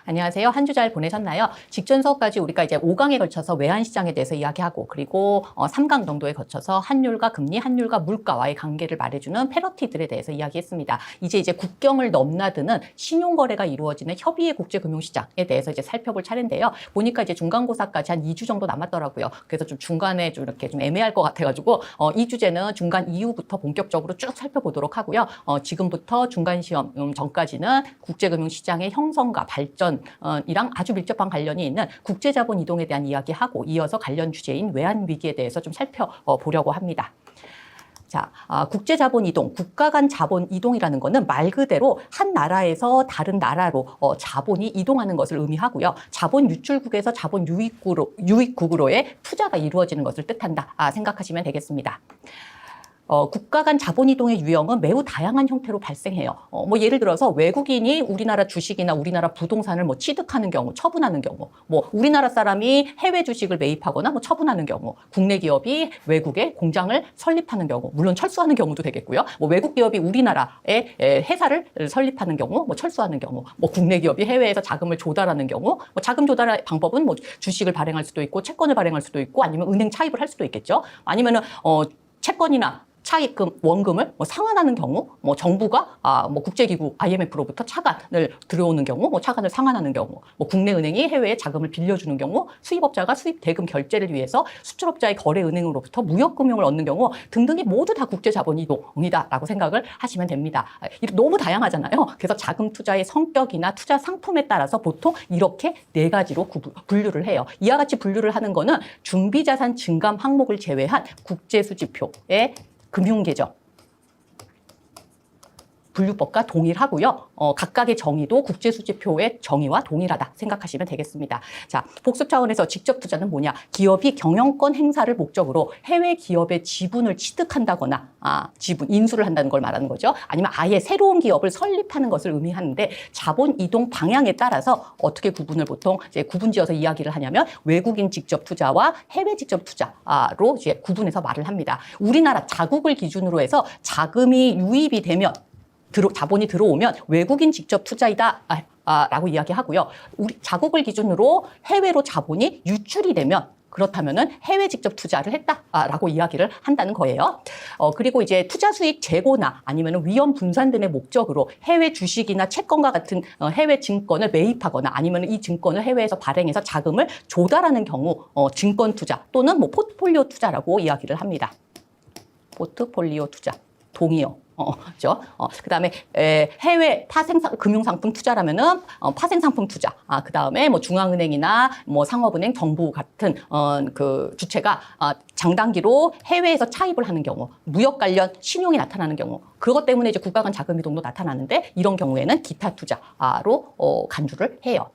안녕하세요. 한 주 잘 보내셨나요? 직전 수업까지 우리가 이제 5강에 걸쳐서 외환시장에 대해서 이야기하고 그리고 3강 정도에 거쳐서 환율과 금리, 환율과 물가와의 관계를 말해주는 패러티들에 대해서 이야기했습니다. 이제 국경을 넘나드는 신용거래가 이루어지는 협의의 국제금융시장에 대해서 이제 살펴볼 차례인데요. 보니까 이제 중간고사까지 한 2주 정도 남았더라고요. 그래서 좀 중간에 좀 이렇게 좀 애매할 것 같아가지고 이 주제는 중간 이후부터 본격적으로 쭉 살펴보도록 하고요. 지금부터 중간시험 전까지는 국제금융시장의 형성과 발전이랑 아주 밀접한 관련이 있는 국제자본 이동에 대한 이야기하고 이어서 관련 주제인 외환위기에 대해서 좀 살펴보려고 합니다. 자, 국제자본 이동, 국가 간 자본 이동이라는 것은 말 그대로 한 나라에서 다른 나라로 자본이 이동하는 것을 의미하고요. 자본 유출국에서 자본 유입국으로의 투자가 이루어지는 것을 뜻한다. 생각하시면 되겠습니다. 국가 간 자본 이동의 유형은 매우 다양한 형태로 발생해요. 예를 들어서 외국인이 우리나라 주식이나 우리나라 부동산을 취득하는 경우, 처분하는 경우, 우리나라 사람이 해외 주식을 매입하거나 처분하는 경우, 국내 기업이 외국에 공장을 설립하는 경우, 물론 철수하는 경우도 되겠고요. 외국 기업이 우리나라에 회사를 설립하는 경우, 철수하는 경우, 국내 기업이 해외에서 자금을 조달하는 경우, 자금 조달의 방법은 주식을 발행할 수도 있고, 채권을 발행할 수도 있고, 아니면 은행 차입을 할 수도 있겠죠. 아니면은 채권이나 차입금, 원금을 상환하는 경우, 정부가 국제기구 IMF로부터 차관을 들여오는 경우, 차관을 상환하는 경우, 국내 은행이 해외에 자금을 빌려주는 경우, 수입업자가 수입 대금 결제를 위해서 수출업자의 거래은행으로부터 무역금융을 얻는 경우 등등이 모두 다 국제자본이동이다라고 생각을 하시면 됩니다. 너무 다양하잖아요. 그래서 자금 투자의 성격이나 투자 상품에 따라서 보통 이렇게 4가지로 분류를 해요. 이와 같이 분류를 하는 거는 준비자산 증감 항목을 제외한 국제수지표의 금융계정 분류법과 동일하고요. 각각의 정의도 국제수지표의 정의와 동일하다 생각하시면 되겠습니다. 자, 복습 차원에서 직접 투자는 뭐냐? 기업이 경영권 행사를 목적으로 해외 기업의 지분을 취득한다거나 지분 인수를 한다는 걸 말하는 거죠. 아니면 아예 새로운 기업을 설립하는 것을 의미하는데 자본 이동 방향에 따라서 어떻게 구분을 보통 이제 구분지어서 이야기를 하냐면 외국인 직접 투자와 해외 직접 투자로 이제 구분해서 말을 합니다. 우리나라 자국을 기준으로 해서 자금이 유입이 되면 자본이 들어오면 외국인 직접 투자이다 라고 이야기하고요. 우리 자국을 기준으로 해외로 자본이 유출이 되면 그렇다면은 해외 직접 투자를 했다라고 이야기를 한다는 거예요. 그리고 이제 투자 수익 재고나 아니면 위험 분산 등의 목적으로 해외 주식이나 채권과 같은 해외 증권을 매입하거나 아니면 이 증권을 해외에서 발행해서 자금을 조달하는 경우 증권 투자 또는 포트폴리오 투자라고 이야기를 합니다. 포트폴리오 투자, 동의어. 그죠? 그 다음에, 해외 금융상품 투자라면은, 파생상품 투자. 그 다음에 중앙은행이나 상업은행, 정부 같은, 주체가, 장단기로 해외에서 차입을 하는 경우, 무역 관련 신용이 나타나는 경우, 그것 때문에 이제 국가 간 자금 이동도 나타나는데, 이런 경우에는 기타 투자로, 간주를 해요.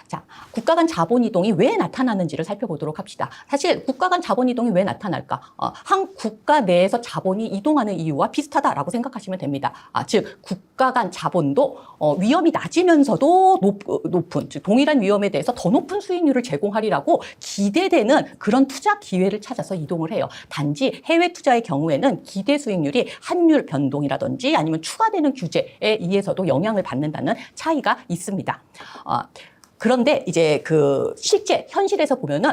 자, 국가 간 자본 이동이 왜 나타나는지를 살펴보도록 합시다. 사실 국가 간 자본 이동이 왜 나타날까? 한 국가 내에서 자본이 이동하는 이유와 비슷하다라고 생각하시면 됩니다. 즉 국가 간 자본도 위험이 낮으면서도 높은, 즉 동일한 위험에 대해서 더 높은 수익률을 제공하리라고 기대되는 그런 투자 기회를 찾아서 이동을 해요. 단지 해외 투자의 경우에는 기대 수익률이 환율 변동이라든지 아니면 추가되는 규제에 의해서도 영향을 받는다는 차이가 있습니다. 그런데 이제 실제 현실에서 보면은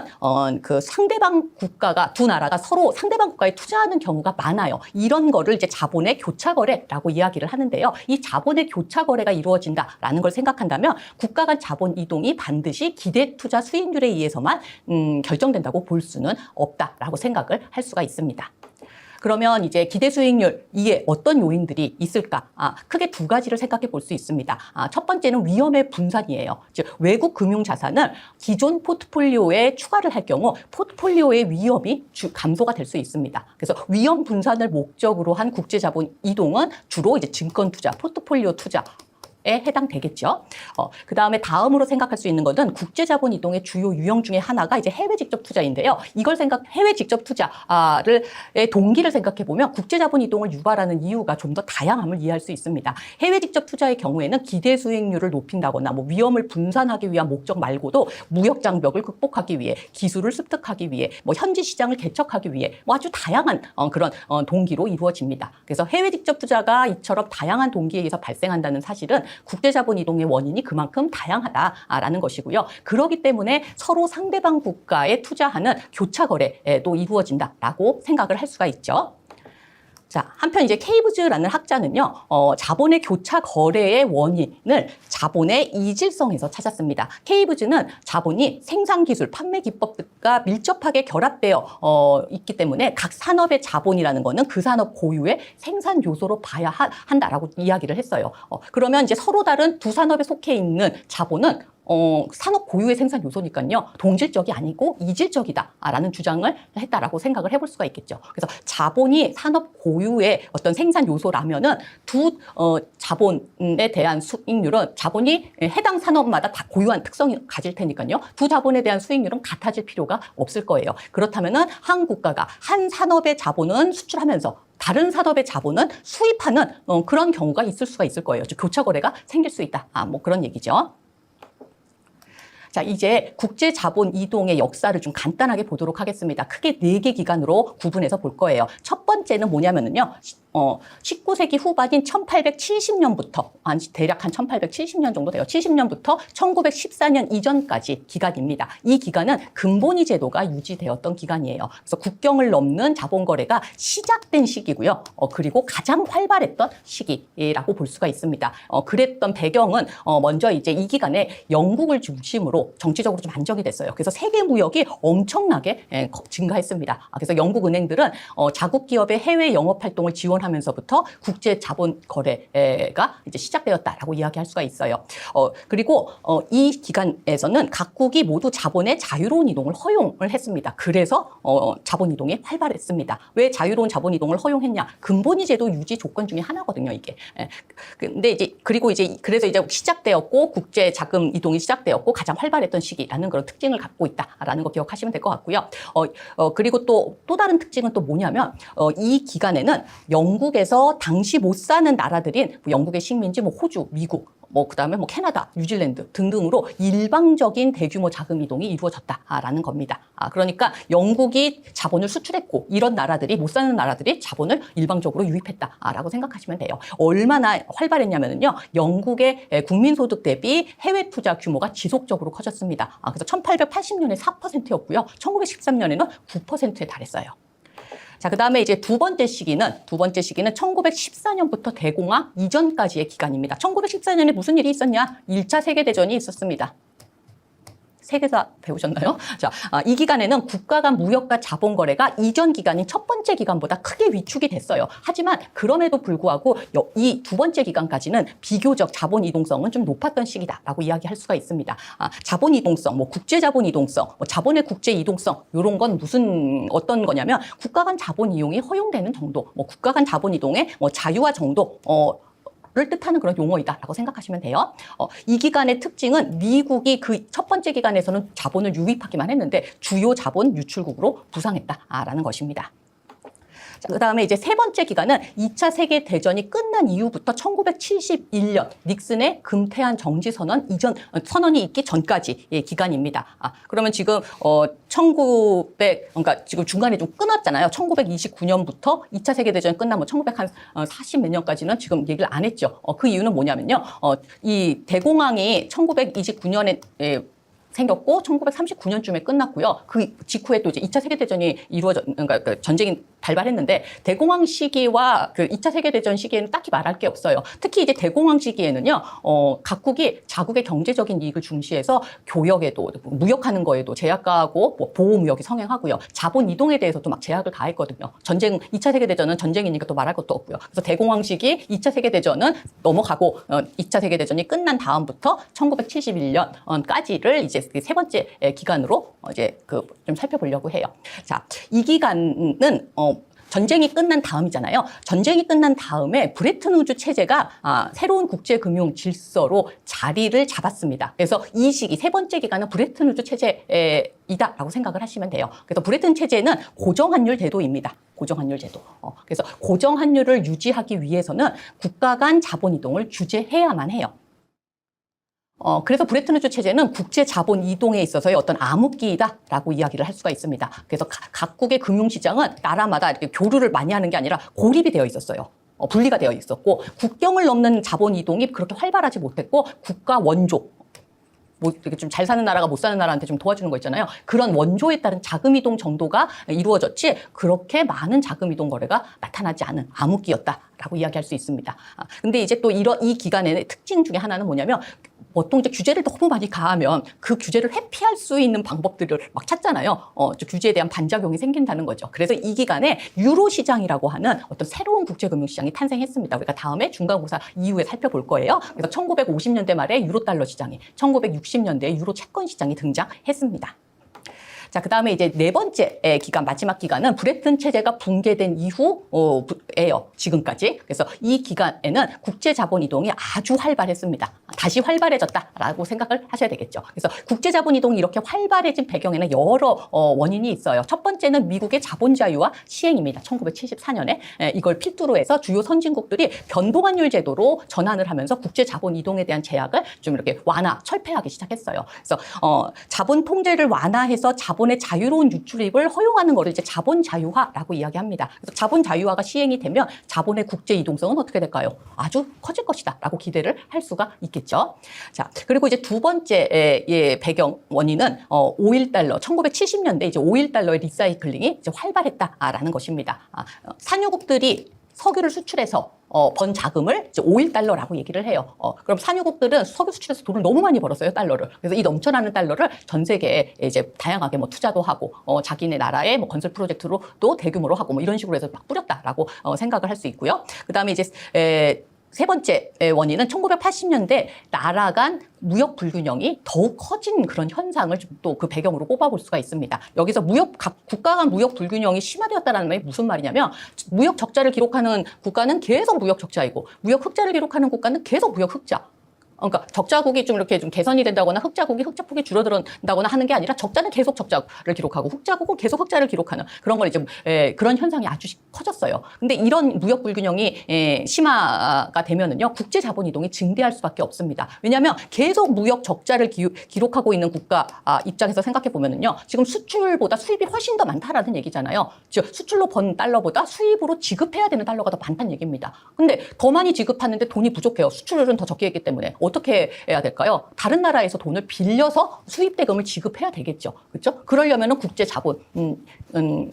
상대방 국가가 두 나라가 서로 상대방 국가에 투자하는 경우가 많아요. 이런 거를 이제 자본의 교차 거래라고 이야기를 하는데요. 이 자본의 교차 거래가 이루어진다라는 걸 생각한다면 국가 간 자본 이동이 반드시 기대 투자 수익률에 의해서만 결정된다고 볼 수는 없다라고 생각을 할 수가 있습니다. 그러면 이제 기대 수익률 이에 어떤 요인들이 있을까? 크게 2가지를 생각해 볼 수 있습니다. 첫 번째는 위험의 분산이에요. 즉 외국 금융 자산을 기존 포트폴리오에 추가를 할 경우 포트폴리오의 위험이 감소가 될 수 있습니다. 그래서 위험 분산을 목적으로 한 국제 자본 이동은 주로 이제 증권 투자, 포트폴리오 투자 에 해당되겠죠. 그 다음에 다음으로 생각할 수 있는 것은 국제자본 이동의 주요 유형 중에 하나가 이제 해외 직접 투자인데요. 해외 직접 투자를 동기를 생각해 보면 국제자본 이동을 유발하는 이유가 좀 더 다양함을 이해할 수 있습니다. 해외 직접 투자의 경우에는 기대 수익률을 높인다거나 위험을 분산하기 위한 목적 말고도 무역 장벽을 극복하기 위해, 기술을 습득하기 위해, 현지 시장을 개척하기 위해 아주 다양한 그런 동기로 이루어집니다. 그래서 해외 직접 투자가 이처럼 다양한 동기에 의해서 발생한다는 사실은 국제 자본 이동의 원인이 그만큼 다양하다라는 것이고요. 그렇기 때문에 서로 상대방 국가에 투자하는 교차 거래도 이루어진다라고 생각을 할 수가 있죠. 자, 한편 이제 케이브즈라는 학자는요, 자본의 교차 거래의 원인을 자본의 이질성에서 찾았습니다. 케이브즈는 자본이 생산 기술, 판매 기법 등과 밀접하게 결합되어 있기 때문에 각 산업의 자본이라는 거는 그 산업 고유의 생산 요소로 봐야 한다라고 이야기를 했어요. 그러면 이제 서로 다른 두 산업에 속해 있는 자본은 산업 고유의 생산 요소니까요. 동질적이 아니고 이질적이다라는 주장을 했다라고 생각을 해볼 수가 있겠죠. 그래서 자본이 산업 고유의 어떤 생산 요소라면은 두 자본에 대한 수익률은 자본이 해당 산업마다 다 고유한 특성이 가질 테니까요. 두 자본에 대한 수익률은 같아질 필요가 없을 거예요. 그렇다면은 한 국가가 한 산업의 자본은 수출하면서 다른 산업의 자본은 수입하는 그런 경우가 있을 수가 있을 거예요. 즉 교차 거래가 생길 수 있다. 뭐 그런 얘기죠. 자, 이제 국제 자본 이동의 역사를 좀 간단하게 보도록 하겠습니다. 크게 4개 기간으로 구분해서 볼 거예요. 첫 번째는 뭐냐면은요. 19세기 후반인 1870년부터, 대략 한 1870년 정도 돼요. 70년부터 1914년 이전까지 기간입니다. 이 기간은 근본위 제도가 유지되었던 기간이에요. 그래서 국경을 넘는 자본 거래가 시작된 시기고요. 그리고 가장 활발했던 시기라고 볼 수가 있습니다. 그랬던 배경은 먼저 이제 이 기간에 영국을 중심으로 정치적으로 좀 안정이 됐어요. 그래서 세계 무역이 엄청나게 증가했습니다. 그래서 영국 은행들은 자국 기업의 해외 영업 활동을 지원하면서부터 국제 자본 거래가 이제 시작되었다라고 이야기할 수가 있어요. 그리고 이 기간에서는 각국이 모두 자본의 자유로운 이동을 허용을 했습니다. 그래서 자본 이동이 활발했습니다. 왜 자유로운 자본 이동을 허용했냐? 근본위 제도 유지 조건 중에 하나거든요, 이게. 근데 이제 그래서 이제 시작되었고 국제 자금 이동이 시작되었고 가장 활발했던 시기라는 그런 특징을 갖고 있다라는 거 기억하시면 될 것 같고요. 그리고 또 다른 특징은 또 뭐냐면 이 기간에는 영국에서 당시 못 사는 나라들인 영국의 식민지, 호주, 미국, 그다음에 캐나다, 뉴질랜드 등등으로 일방적인 대규모 자금 이동이 이루어졌다라는 겁니다. 그러니까 영국이 자본을 수출했고 이런 나라들이 못 사는 나라들이 자본을 일방적으로 유입했다라고 생각하시면 돼요. 얼마나 활발했냐면요. 영국의 국민소득 대비 해외 투자 규모가 지속적으로 커졌습니다. 그래서 1880년에 4%였고요. 1913년에는 9%에 달했어요. 자, 그 다음에 이제 두 번째 시기는 1914년부터 대공황 이전까지의 기간입니다. 1914년에 무슨 일이 있었냐? 1차 세계대전이 있었습니다. 세계사 배우셨나요? 자, 이 기간에는 국가 간 무역과 자본 거래가 이전 기간인 첫 번째 기간보다 크게 위축이 됐어요. 하지만 그럼에도 불구하고 이 두 번째 기간까지는 비교적 자본 이동성은 좀 높았던 시기다라고 이야기할 수가 있습니다. 자본 이동성, 국제 자본 이동성, 자본의 국제 이동성 이런 건 어떤 거냐면 국가 간 자본 이용이 허용되는 정도, 국가 간 자본 이동의 자유화 정도. 를 뜻하는 그런 용어이다라고 생각하시면 돼요. 이 기간의 특징은 미국이 그 첫 번째 기간에서는 자본을 유입하기만 했는데 주요 자본 유출국으로 부상했다라는 것입니다. 그 다음에 이제 세 번째 기간은 2차 세계대전이 끝난 이후부터 1971년 닉슨의 금태한 정지선언 선언이 있기 전까지의 기간입니다. 그러면 지금 그러니까 지금 중간에 좀 끊었잖아요. 1929년부터 2차 세계대전이 끝나면 1940 몇 년까지는 지금 얘기를 안 했죠. 그 이유는 뭐냐면요. 이 대공황이 1929년에 생겼고 1939년쯤에 끝났고요. 그 직후에 또 이제 2차 세계대전이 그러니까 그 전쟁이 발발했는데 대공황 시기와 그 2차 세계대전 시기에는 딱히 말할 게 없어요. 특히 이제 대공황 시기에는요, 각국이 자국의 경제적인 이익을 중시해서 교역에도, 무역하는 거에도 제약 가하고 보호무역이 성행하고요. 자본 이동에 대해서도 막 제약을 가했거든요. 2차 세계대전은 전쟁이니까 또 말할 것도 없고요. 그래서 대공황 시기 2차 세계대전은 넘어가고 2차 세계대전이 끝난 다음부터 1971년까지를 이제 세 번째 기간으로 이제 좀 살펴보려고 해요. 자, 이 기간은 전쟁이 끝난 다음이잖아요. 전쟁이 끝난 다음에 브레튼 우즈 체제가 새로운 국제금융 질서로 자리를 잡았습니다. 그래서 이 시기 세 번째 기간은 브레튼 우즈 체제이다라고 생각을 하시면 돼요. 그래서 브레튼 체제는 고정환율 제도입니다. 고정환율 제도. 그래서 고정환율을 유지하기 위해서는 국가 간 자본 이동을 규제해야만 해요. 그래서 브레튼 우즈 체제는 국제 자본 이동에 있어서의 어떤 암흑기이다라고 이야기를 할 수가 있습니다. 그래서 각국의 금융시장은 나라마다 이렇게 교류를 많이 하는 게 아니라 고립이 되어 있었어요. 분리가 되어 있었고 국경을 넘는 자본 이동이 그렇게 활발하지 못했고 국가 원조 뭐 이렇게 좀 잘 사는 나라가 못 사는 나라한테 좀 도와주는 거 있잖아요. 그런 원조에 따른 자금 이동 정도가 이루어졌지 그렇게 많은 자금 이동 거래가 나타나지 않은 암흑기였다라고 이야기할 수 있습니다. 근데 이제 또 이 기간의 특징 중에 하나는 뭐냐면 보통 이제 규제를 너무 많이 가하면 그 규제를 회피할 수 있는 방법들을 막 찾잖아요. 규제에 대한 반작용이 생긴다는 거죠. 그래서 이 기간에 유로 시장이라고 하는 어떤 새로운 국제금융시장이 탄생했습니다. 우리가 다음에 중간고사 이후에 살펴볼 거예요. 그래서 1950년대 말에 유로 달러 시장이, 1960년대에 유로 채권 시장이 등장했습니다. 자, 그 다음에 이제 네 번째 기간, 마지막 기간은 브레튼 체제가 붕괴된 이후예요. 지금까지. 그래서 이 기간에는 국제 자본 이동이 아주 활발했습니다. 다시 활발해졌다라고 생각을 하셔야 되겠죠. 그래서 국제 자본 이동이 이렇게 활발해진 배경에는 여러 원인이 있어요. 첫 번째는 미국의 자본 자유화 시행입니다. 1974년에 이걸 필두로 해서 주요 선진국들이 변동환율 제도로 전환을 하면서 국제 자본 이동에 대한 제약을 좀 이렇게 철폐하기 시작했어요. 그래서 자본 통제를 완화해서 자본의 자유로운 유출입을 허용하는 것을 이제 자본 자유화라고 이야기합니다. 그래서 자본 자유화가 시행이 되면 자본의 국제 이동성은 어떻게 될까요? 아주 커질 것이다라고 기대를 할 수가 있겠죠. 자, 그리고 이제 두 번째 배경 원인은 5.1달러, 1970년대 이제 5.1달러의 리사이클링이 이제 활발했다라는 것입니다. 산유국들이 석유를 수출해서 번 자금을 이제 5.1달러라고 얘기를 해요. 그럼 산유국들은 석유 수출해서 돈을 너무 많이 벌었어요, 달러를. 그래서 이 넘쳐나는 달러를 전 세계에 이제 다양하게 뭐 투자도 하고, 자기네 나라의 뭐 건설 프로젝트로 또 대규모로 하고 뭐 이런 식으로 해서 막 뿌렸다라고 생각을 할 수 있고요. 그 다음에 이제 세 번째 원인은 1980년대 나라 간 무역 불균형이 더욱 커진 그런 현상을 또 그 배경으로 꼽아볼 수가 있습니다. 여기서 국가 간 무역 불균형이 심화되었다는 말이 무슨 말이냐면 무역 적자를 기록하는 국가는 계속 무역 적자이고 무역 흑자를 기록하는 국가는 계속 무역 흑자. 그러니까 적자국이 좀 이렇게 좀 개선이 된다거나 흑자국이 흑자폭이 줄어든다거나 하는 게 아니라 적자는 계속 적자를 기록하고 흑자국은 계속 흑자를 기록하는 그런 걸 이제 그런 현상이 아주 커졌어요. 근데 이런 무역 불균형이 심화가 되면은요 국제 자본 이동이 증대할 수밖에 없습니다. 왜냐하면 계속 무역 적자를 기록하고 있는 국가 입장에서 생각해 보면은요 지금 수출보다 수입이 훨씬 더 많다라는 얘기잖아요. 즉 수출로 번 달러보다 수입으로 지급해야 되는 달러가 더 많다는 얘기입니다. 근데 더 많이 지급하는데 돈이 부족해요. 수출은 더 적게 했기 때문에. 어떻게 해야 될까요? 다른 나라에서 돈을 빌려서 수입 대금을 지급해야 되겠죠. 그렇죠? 그러려면은 국제 자본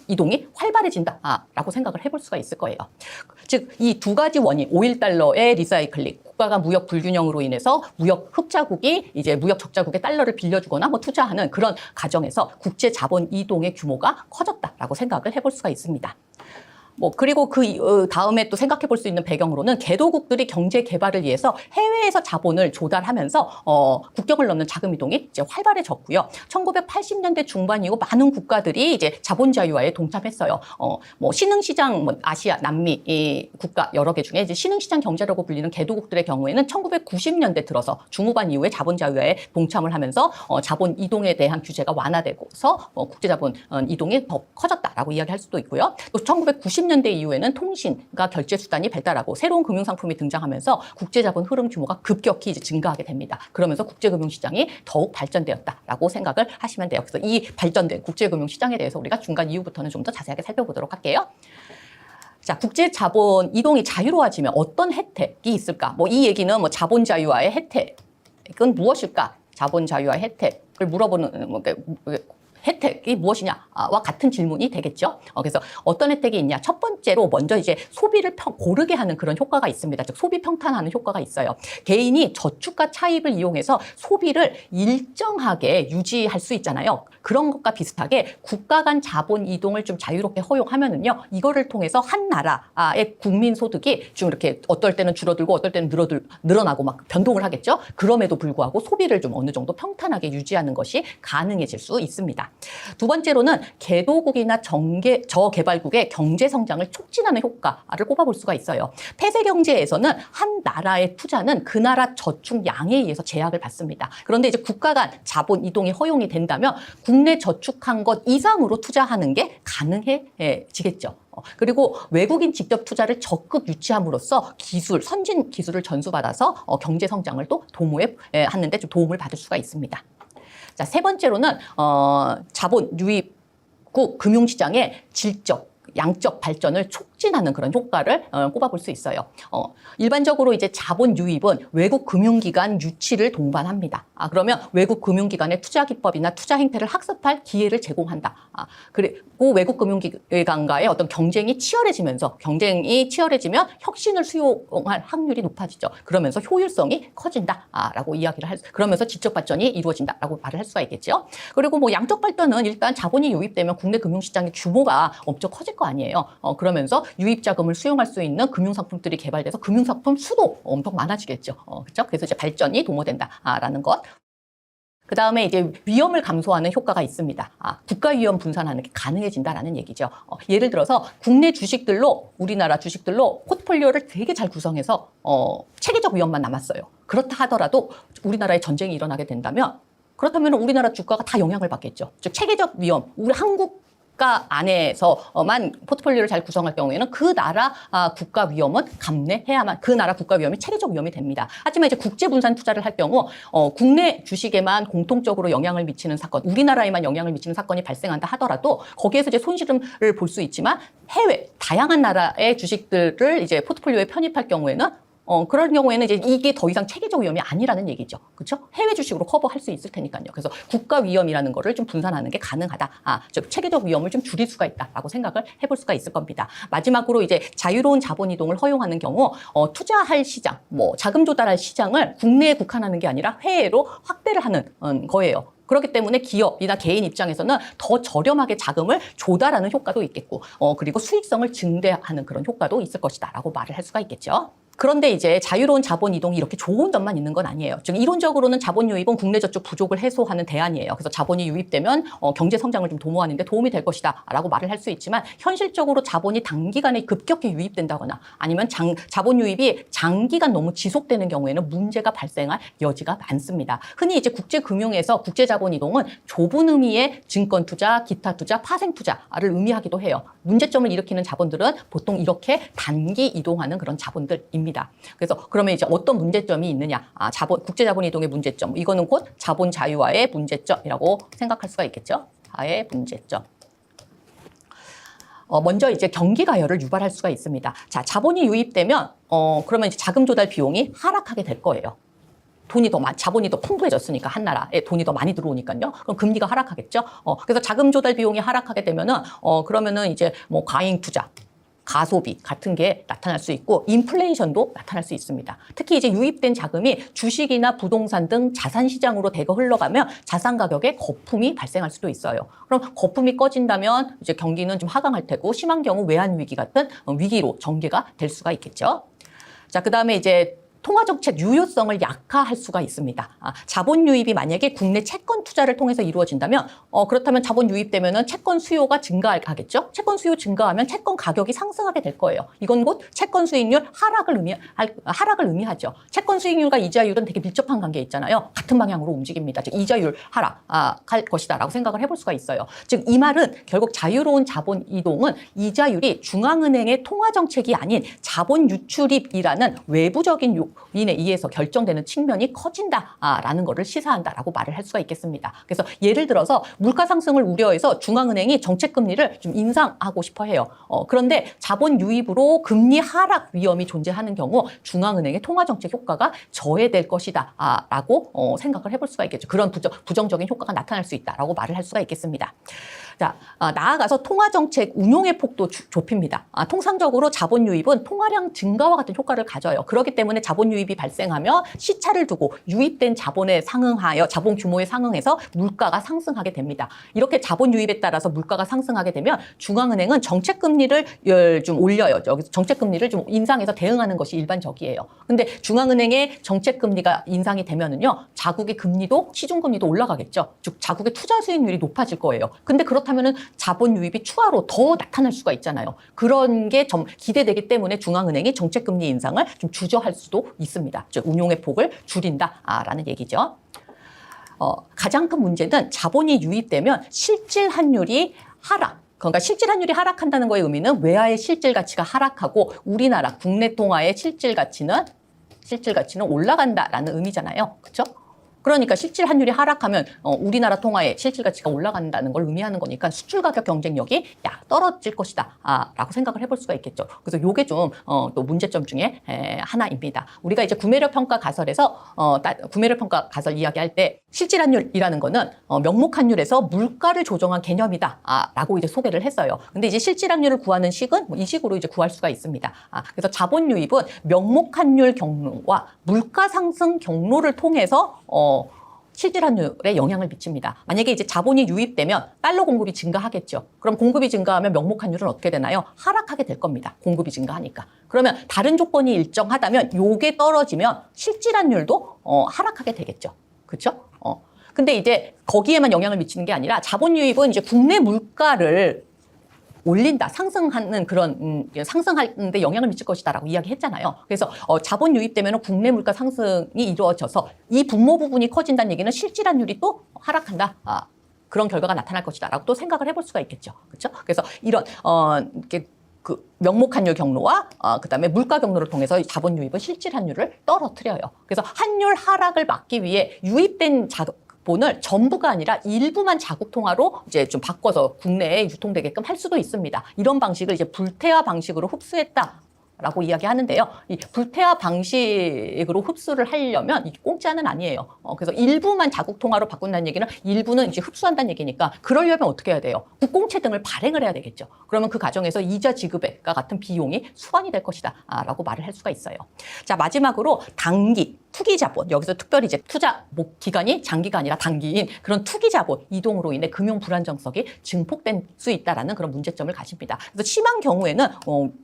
이동이 활발해진다라고 생각을 해볼 수가 있을 거예요. 즉, 이 두 가지 원인, 5.1달러의 리사이클링, 국가가 무역 불균형으로 인해서 무역 흑자국이 이제 무역 적자국에 달러를 빌려주거나 뭐 투자하는 그런 과정에서 국제 자본 이동의 규모가 커졌다라고 생각을 해볼 수가 있습니다. 그리고 그 다음에 또 생각해 볼 수 있는 배경으로는 개도국들이 경제 개발을 위해서 해외에서 자본을 조달하면서 국경을 넘는 자금 이동이 이제 활발해졌고요. 1980년대 중반 이후 많은 국가들이 이제 자본 자유화에 동참했어요. 신흥시장, 아시아, 남미 국가 여러 개 중에 이제 신흥시장 경제라고 불리는 개도국들의 경우에는 1990년대 들어서 중후반 이후에 자본 자유화에 동참을 하면서 자본 이동에 대한 규제가 완화되고서 국제 자본 이동이 더 커졌다라고 이야기할 수도 있고요. 또 1990년대 이후에는 통신과 결제 수단이 발달하고 새로운 금융 상품이 등장하면서 국제 자본 흐름 규모가 급격히 이제 증가하게 됩니다. 그러면서 국제 금융 시장이 더욱 발전되었다라고 생각을 하시면 돼요. 그래서 이 발전된 국제 금융 시장에 대해서 우리가 중간 이후부터는 좀 더 자세하게 살펴보도록 할게요. 자, 국제 자본 이동이 자유로워지면 어떤 혜택이 있을까? 이 얘기는 자본 자유화의 혜택은 무엇일까? 자본 자유화의 혜택을 물어보는 혜택이 무엇이냐와 같은 질문이 되겠죠. 그래서 어떤 혜택이 있냐? 첫 번째로 먼저 이제 소비를 고르게 하는 그런 효과가 있습니다. 즉 소비 평탄화하는 효과가 있어요. 개인이 저축과 차입을 이용해서 소비를 일정하게 유지할 수 있잖아요. 그런 것과 비슷하게 국가 간 자본 이동을 좀 자유롭게 허용하면은요, 이거를 통해서 한 나라의 국민 소득이 좀 이렇게 어떨 때는 줄어들고 어떨 때는 늘어나고 막 변동을 하겠죠. 그럼에도 불구하고 소비를 좀 어느 정도 평탄하게 유지하는 것이 가능해질 수 있습니다. 두 번째로는 개도국이나 저개발국의 경제 성장을 촉진하는 효과를 꼽아볼 수가 있어요. 폐쇄 경제에서는 한 나라의 투자는 그 나라 저축량에 의해서 제약을 받습니다. 그런데 이제 국가 간 자본 이동이 허용이 된다면 국내 저축한 것 이상으로 투자하는 게 가능해지겠죠. 그리고 외국인 직접 투자를 적극 유치함으로써 선진 기술을 전수받아서 경제 성장을 또 도모하는데 좀 도움을 받을 수가 있습니다. 자, 세 번째로는 자본 유입국 금융시장의 질적, 양적 발전을 촉진하는 그런 효과를 꼽아볼 수 있어요. 일반적으로 이제 자본 유입은 외국 금융기관 유치를 동반합니다. 그러면 외국 금융기관의 투자 기법이나 투자 행태를 학습할 기회를 제공한다. 그리고 외국 금융기관과의 어떤 경쟁이 치열해지면 혁신을 수용할 확률이 높아지죠. 그러면서 효율성이 커진다라고 이야기를 그러면서 지적 발전이 이루어진다라고 말을 할 수가 있겠죠. 그리고 뭐 양적 발전은 일단 자본이 유입되면 국내 금융시장의 규모가 엄청 커질 거 아니에요. 그러면서 유입 자금을 수용할 수 있는 금융상품들이 개발돼서 금융상품 수도 엄청 많아지겠죠. 그렇죠? 그래서 이제 발전이 도모된다라는 것. 그 다음에 이제 위험을 감소하는 효과가 있습니다. 국가 위험 분산하는 게 가능해진다라는 얘기죠. 예를 들어서 국내 주식들로, 우리나라 주식들로 포트폴리오를 되게 잘 구성해서 체계적 위험만 남았어요. 그렇다 하더라도 우리나라에 전쟁이 일어나게 된다면 그렇다면 우리나라 주가가 다 영향을 받겠죠. 즉 체계적 위험, 우리 한국 국가 안에서만 포트폴리오를 잘 구성할 경우에는 그 나라 국가 위험은 감내해야만, 그 나라 국가 위험이 체계적 위험이 됩니다. 하지만 이제 국제 분산 투자를 할 경우 국내 주식에만 공통적으로 영향을 미치는 사건, 우리나라에만 영향을 미치는 사건이 발생한다 하더라도 거기에서 이제 손실을 볼 수 있지만 해외 다양한 나라의 주식들을 이제 포트폴리오에 편입할 경우에는 그런 경우에는 이제 이게 더 이상 체계적 위험이 아니라는 얘기죠. 그렇죠? 해외 주식으로 커버할 수 있을 테니까요. 그래서 국가 위험이라는 거를 좀 분산하는 게 가능하다. 즉 체계적 위험을 좀 줄일 수가 있다라고 생각을 해볼 수가 있을 겁니다. 마지막으로 이제 자유로운 자본 이동을 허용하는 경우 투자할 시장, 뭐 자금 조달할 시장을 국내에 국한하는 게 아니라 해외로 확대를 하는 거예요. 그렇기 때문에 기업이나 개인 입장에서는 더 저렴하게 자금을 조달하는 효과도 있겠고, 그리고 수익성을 증대하는 그런 효과도 있을 것이다라고 말을 할 수가 있겠죠. 그런데 이제 자유로운 자본 이동이 이렇게 좋은 점만 있는 건 아니에요. 즉 이론적으로는 자본 유입은 국내 저축 부족을 해소하는 대안이에요. 그래서 자본이 유입되면 경제 성장을 좀 도모하는 데 도움이 될 것이다라고 말을 할 수 있지만 현실적으로 자본이 단기간에 급격히 유입된다거나 아니면 자본 유입이 장기간 너무 지속되는 경우에는 문제가 발생할 여지가 많습니다. 흔히 이제 국제 금융에서 국제 자본 이동은 좁은 의미의 증권 투자, 기타 투자, 파생 투자를 의미하기도 해요. 문제점을 일으키는 자본들은 보통 이렇게 단기 이동하는 그런 자본들입니다. 그래서 그러면 이제 어떤 문제점이 있느냐? 국제 자본 이동의 문제점. 이거는 곧 자본 자유화의 문제점이라고 생각할 수가 있겠죠. 자의 문제점. 먼저 이제 경기 가열을 유발할 수가 있습니다. 자, 자본이 유입되면 그러면 이제 자금 조달 비용이 하락하게 될 거예요. 자본이 더 풍부해졌으니까 한 나라에 돈이 더 많이 들어오니까요. 그럼 금리가 하락하겠죠. 그래서 자금 조달 비용이 하락하게 되면은 그러면은 이제 뭐 과잉 투자, 가소비 같은 게 나타날 수 있고 인플레이션도 나타날 수 있습니다. 특히 이제 유입된 자금이 주식이나 부동산 등 자산 시장으로 대거 흘러가면 자산 가격에 거품이 발생할 수도 있어요. 그럼 거품이 꺼진다면 이제 경기는 좀 하강할 테고 심한 경우 외환 위기 같은 위기로 전개가 될 수가 있겠죠. 자, 그다음에 이제 통화정책 유효성을 약화할 수가 있습니다. 자본 유입이 만약에 국내 채권 투자를 통해서 이루어진다면 그렇다면 자본 유입되면은 채권 수요가 증가하겠죠. 채권 수요 증가하면 채권 가격이 상승하게 될 거예요. 이건 곧 채권 수익률 하락을 의미하죠. 채권 수익률과 이자율은 되게 밀접한 관계에 있잖아요. 같은 방향으로 움직입니다. 즉 이자율 하락할 것이다라고 생각을 해볼 수가 있어요. 즉 이 말은 결국 자유로운 자본 이동은 이자율이 중앙은행의 통화정책이 아닌 자본 유출입이라는 외부적인 요인에 의해서 결정되는 측면이 커진다라는 것을 시사한다라고 말을 할 수가 있겠습니다. 그래서 예를 들어서 물가 상승을 우려해서 중앙은행이 정책 금리를 좀 인상하고 싶어 해요. 그런데 자본 유입으로 금리 하락 위험이 존재하는 경우 중앙은행의 통화정책 효과가 저해될 것이다라고 생각을 해볼 수가 있겠죠. 그런 부정적인 효과가 나타날 수 있다라고 말을 할 수가 있겠습니다. 자, 나아가서 통화정책 운용의 폭도 좁힙니다. 통상적으로 자본 유입은 통화량 증가와 같은 효과를 가져요. 그렇기 때문에 자본 유입이 발생하며 시차를 두고 유입된 자본에 상응하여 자본 규모에 상응해서 물가가 상승하게 됩니다. 이렇게 자본 유입에 따라서 물가가 상승하게 되면 중앙은행은 정책 금리를 좀 올려요. 여기서 정책 금리를 좀 인상해서 대응하는 것이 일반적이에요. 근데 중앙은행의 정책 금리가 인상이 되면은요, 자국의 금리도 시중 금리도 올라가겠죠. 즉 자국의 투자 수익률이 높아질 거예요. 근데 그렇다면은 자본 유입이 추가로 더 나타날 수가 있잖아요. 그런 게 좀 기대되기 때문에 중앙은행이 정책 금리 인상을 좀 주저할 수도 있습니다. 즉 운용의 폭을 줄인다라는 얘기죠. 가장 큰 문제는 자본이 유입되면 실질 환율이 하락. 그러니까 실질 환율이 하락한다는 거의 의미는 외화의 실질 가치가 하락하고 우리나라 국내 통화의 실질 가치는 올라간다라는 의미잖아요. 그렇죠? 그러니까 실질 환율이 하락하면 우리나라 통화의 실질 가치가 올라간다는 걸 의미하는 거니까 수출 가격 경쟁력이 떨어질 것이다 라고 생각을 해볼 수가 있겠죠. 그래서 요게 좀 또 문제점 중에 하나입니다. 우리가 이제 구매력 평가 가설에서 구매력 평가 가설 이야기할 때 실질 환율이라는 거는 명목 환율에서 물가를 조정한 개념이다 라고 이제 소개를 했어요. 근데 이제 실질 환율을 구하는 식은 이 식으로 이제 구할 수가 있습니다. 그래서 자본 유입은 명목 환율 경로와 물가 상승 경로를 통해서 실질 환율에 영향을 미칩니다. 만약에 이제 자본이 유입되면 달러 공급이 증가하겠죠. 그럼 공급이 증가하면 명목 환율은 어떻게 되나요? 하락하게 될 겁니다. 공급이 증가하니까. 그러면 다른 조건이 일정하다면 요게 떨어지면 실질 환율도 하락하게 되겠죠. 그렇죠? 근데 이제 거기에만 영향을 미치는 게 아니라 자본 유입은 이제 국내 물가를 올린다, 상승하는 그런 상승하는데 영향을 미칠 것이다라고 이야기했잖아요. 그래서 자본 유입되면 국내 물가 상승이 이루어져서 이 분모 부분이 커진다는 얘기는 실질 환율이 또 하락한다. 그런 결과가 나타날 것이다라고 또 생각을 해볼 수가 있겠죠. 그렇죠? 그래서 이런 이렇게 그 명목 환율 경로와 그다음에 물가 경로를 통해서 자본 유입은 실질 환율을 떨어뜨려요. 그래서 환율 하락을 막기 위해 유입된 본을 전부가 아니라 일부만 자국 통화로 이제 좀 바꿔서 국내에 유통되게끔 할 수도 있습니다. 이런 방식을 이제 불태화 방식으로 흡수했다. 라고 이야기하는데요. 이 불태화 방식으로 흡수를 하려면 이게 공짜는 아니에요. 그래서 일부만 자국 통화로 바꾼다는 얘기는 일부는 이제 흡수한다는 얘기니까 그러려면 어떻게 해야 돼요? 국공채 등을 발행을 해야 되겠죠. 그러면 그 과정에서 이자 지급과 같은 비용이 수반이 될 것이다. 라고 말을 할 수가 있어요. 자, 마지막으로 단기 투기 자본, 여기서 특별히 이제 투자 기간이 장기가 아니라 단기인 그런 투기 자본 이동으로 인해 금융 불안정성이 증폭될 수 있다라는 그런 문제점을 가집니다. 그래서 심한 경우에는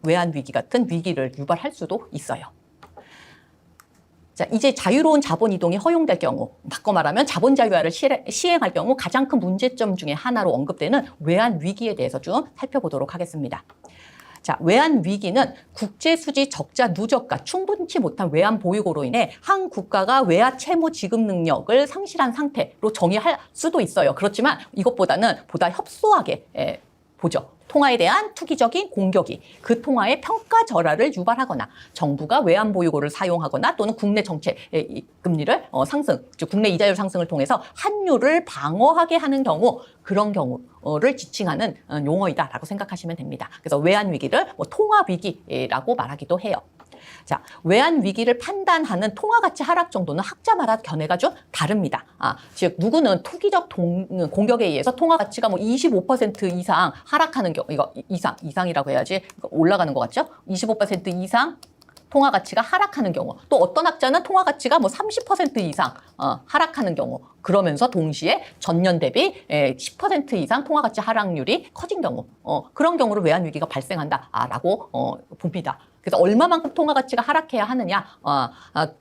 외환 위기 같은 위기를 유발할 수도 있어요. 자, 이제 자유로운 자본 이동이 허용될 경우, 바꿔 말하면 자본 자유화를 시행할 경우 가장 큰 문제점 중에 하나로 언급되는 외환 위기에 대해서 좀 살펴보도록 하겠습니다. 자, 외환 위기는 국제 수지 적자 누적과 충분치 못한 외환 보유고로 인해 한 국가가 외화 채무 지급 능력을 상실한 상태로 정의할 수도 있어요. 그렇지만 이것보다는 보다 협소하게 보죠. 통화에 대한 투기적인 공격이 그 통화의 평가 절하를 유발하거나 정부가 외환 보유고를 사용하거나 또는 국내 정책 금리를 상승, 즉 국내 이자율 상승을 통해서 환율을 방어하게 하는 경우, 그런 경우를 지칭하는 용어이다라고 생각하시면 됩니다. 그래서 외환 위기를 통화 위기라고 말하기도 해요. 자, 외환 위기를 판단하는 통화 가치 하락 정도는 학자마다 견해가 좀 다릅니다. 즉 누구는 투기적 공격에 의해서 통화 가치가 뭐 25% 이상 하락하는 경우, 이거 이상이라고 해야지 올라가는 것 같죠? 25% 이상 통화 가치가 하락하는 경우, 또 어떤 학자는 통화 가치가 뭐 30% 이상 하락하는 경우, 그러면서 동시에 전년 대비 10% 이상 통화 가치 하락률이 커진 경우, 그런 경우를 외환 위기가 발생한다라고 봅니다. 그래서 얼마만큼 통화 가치가 하락해야 하느냐,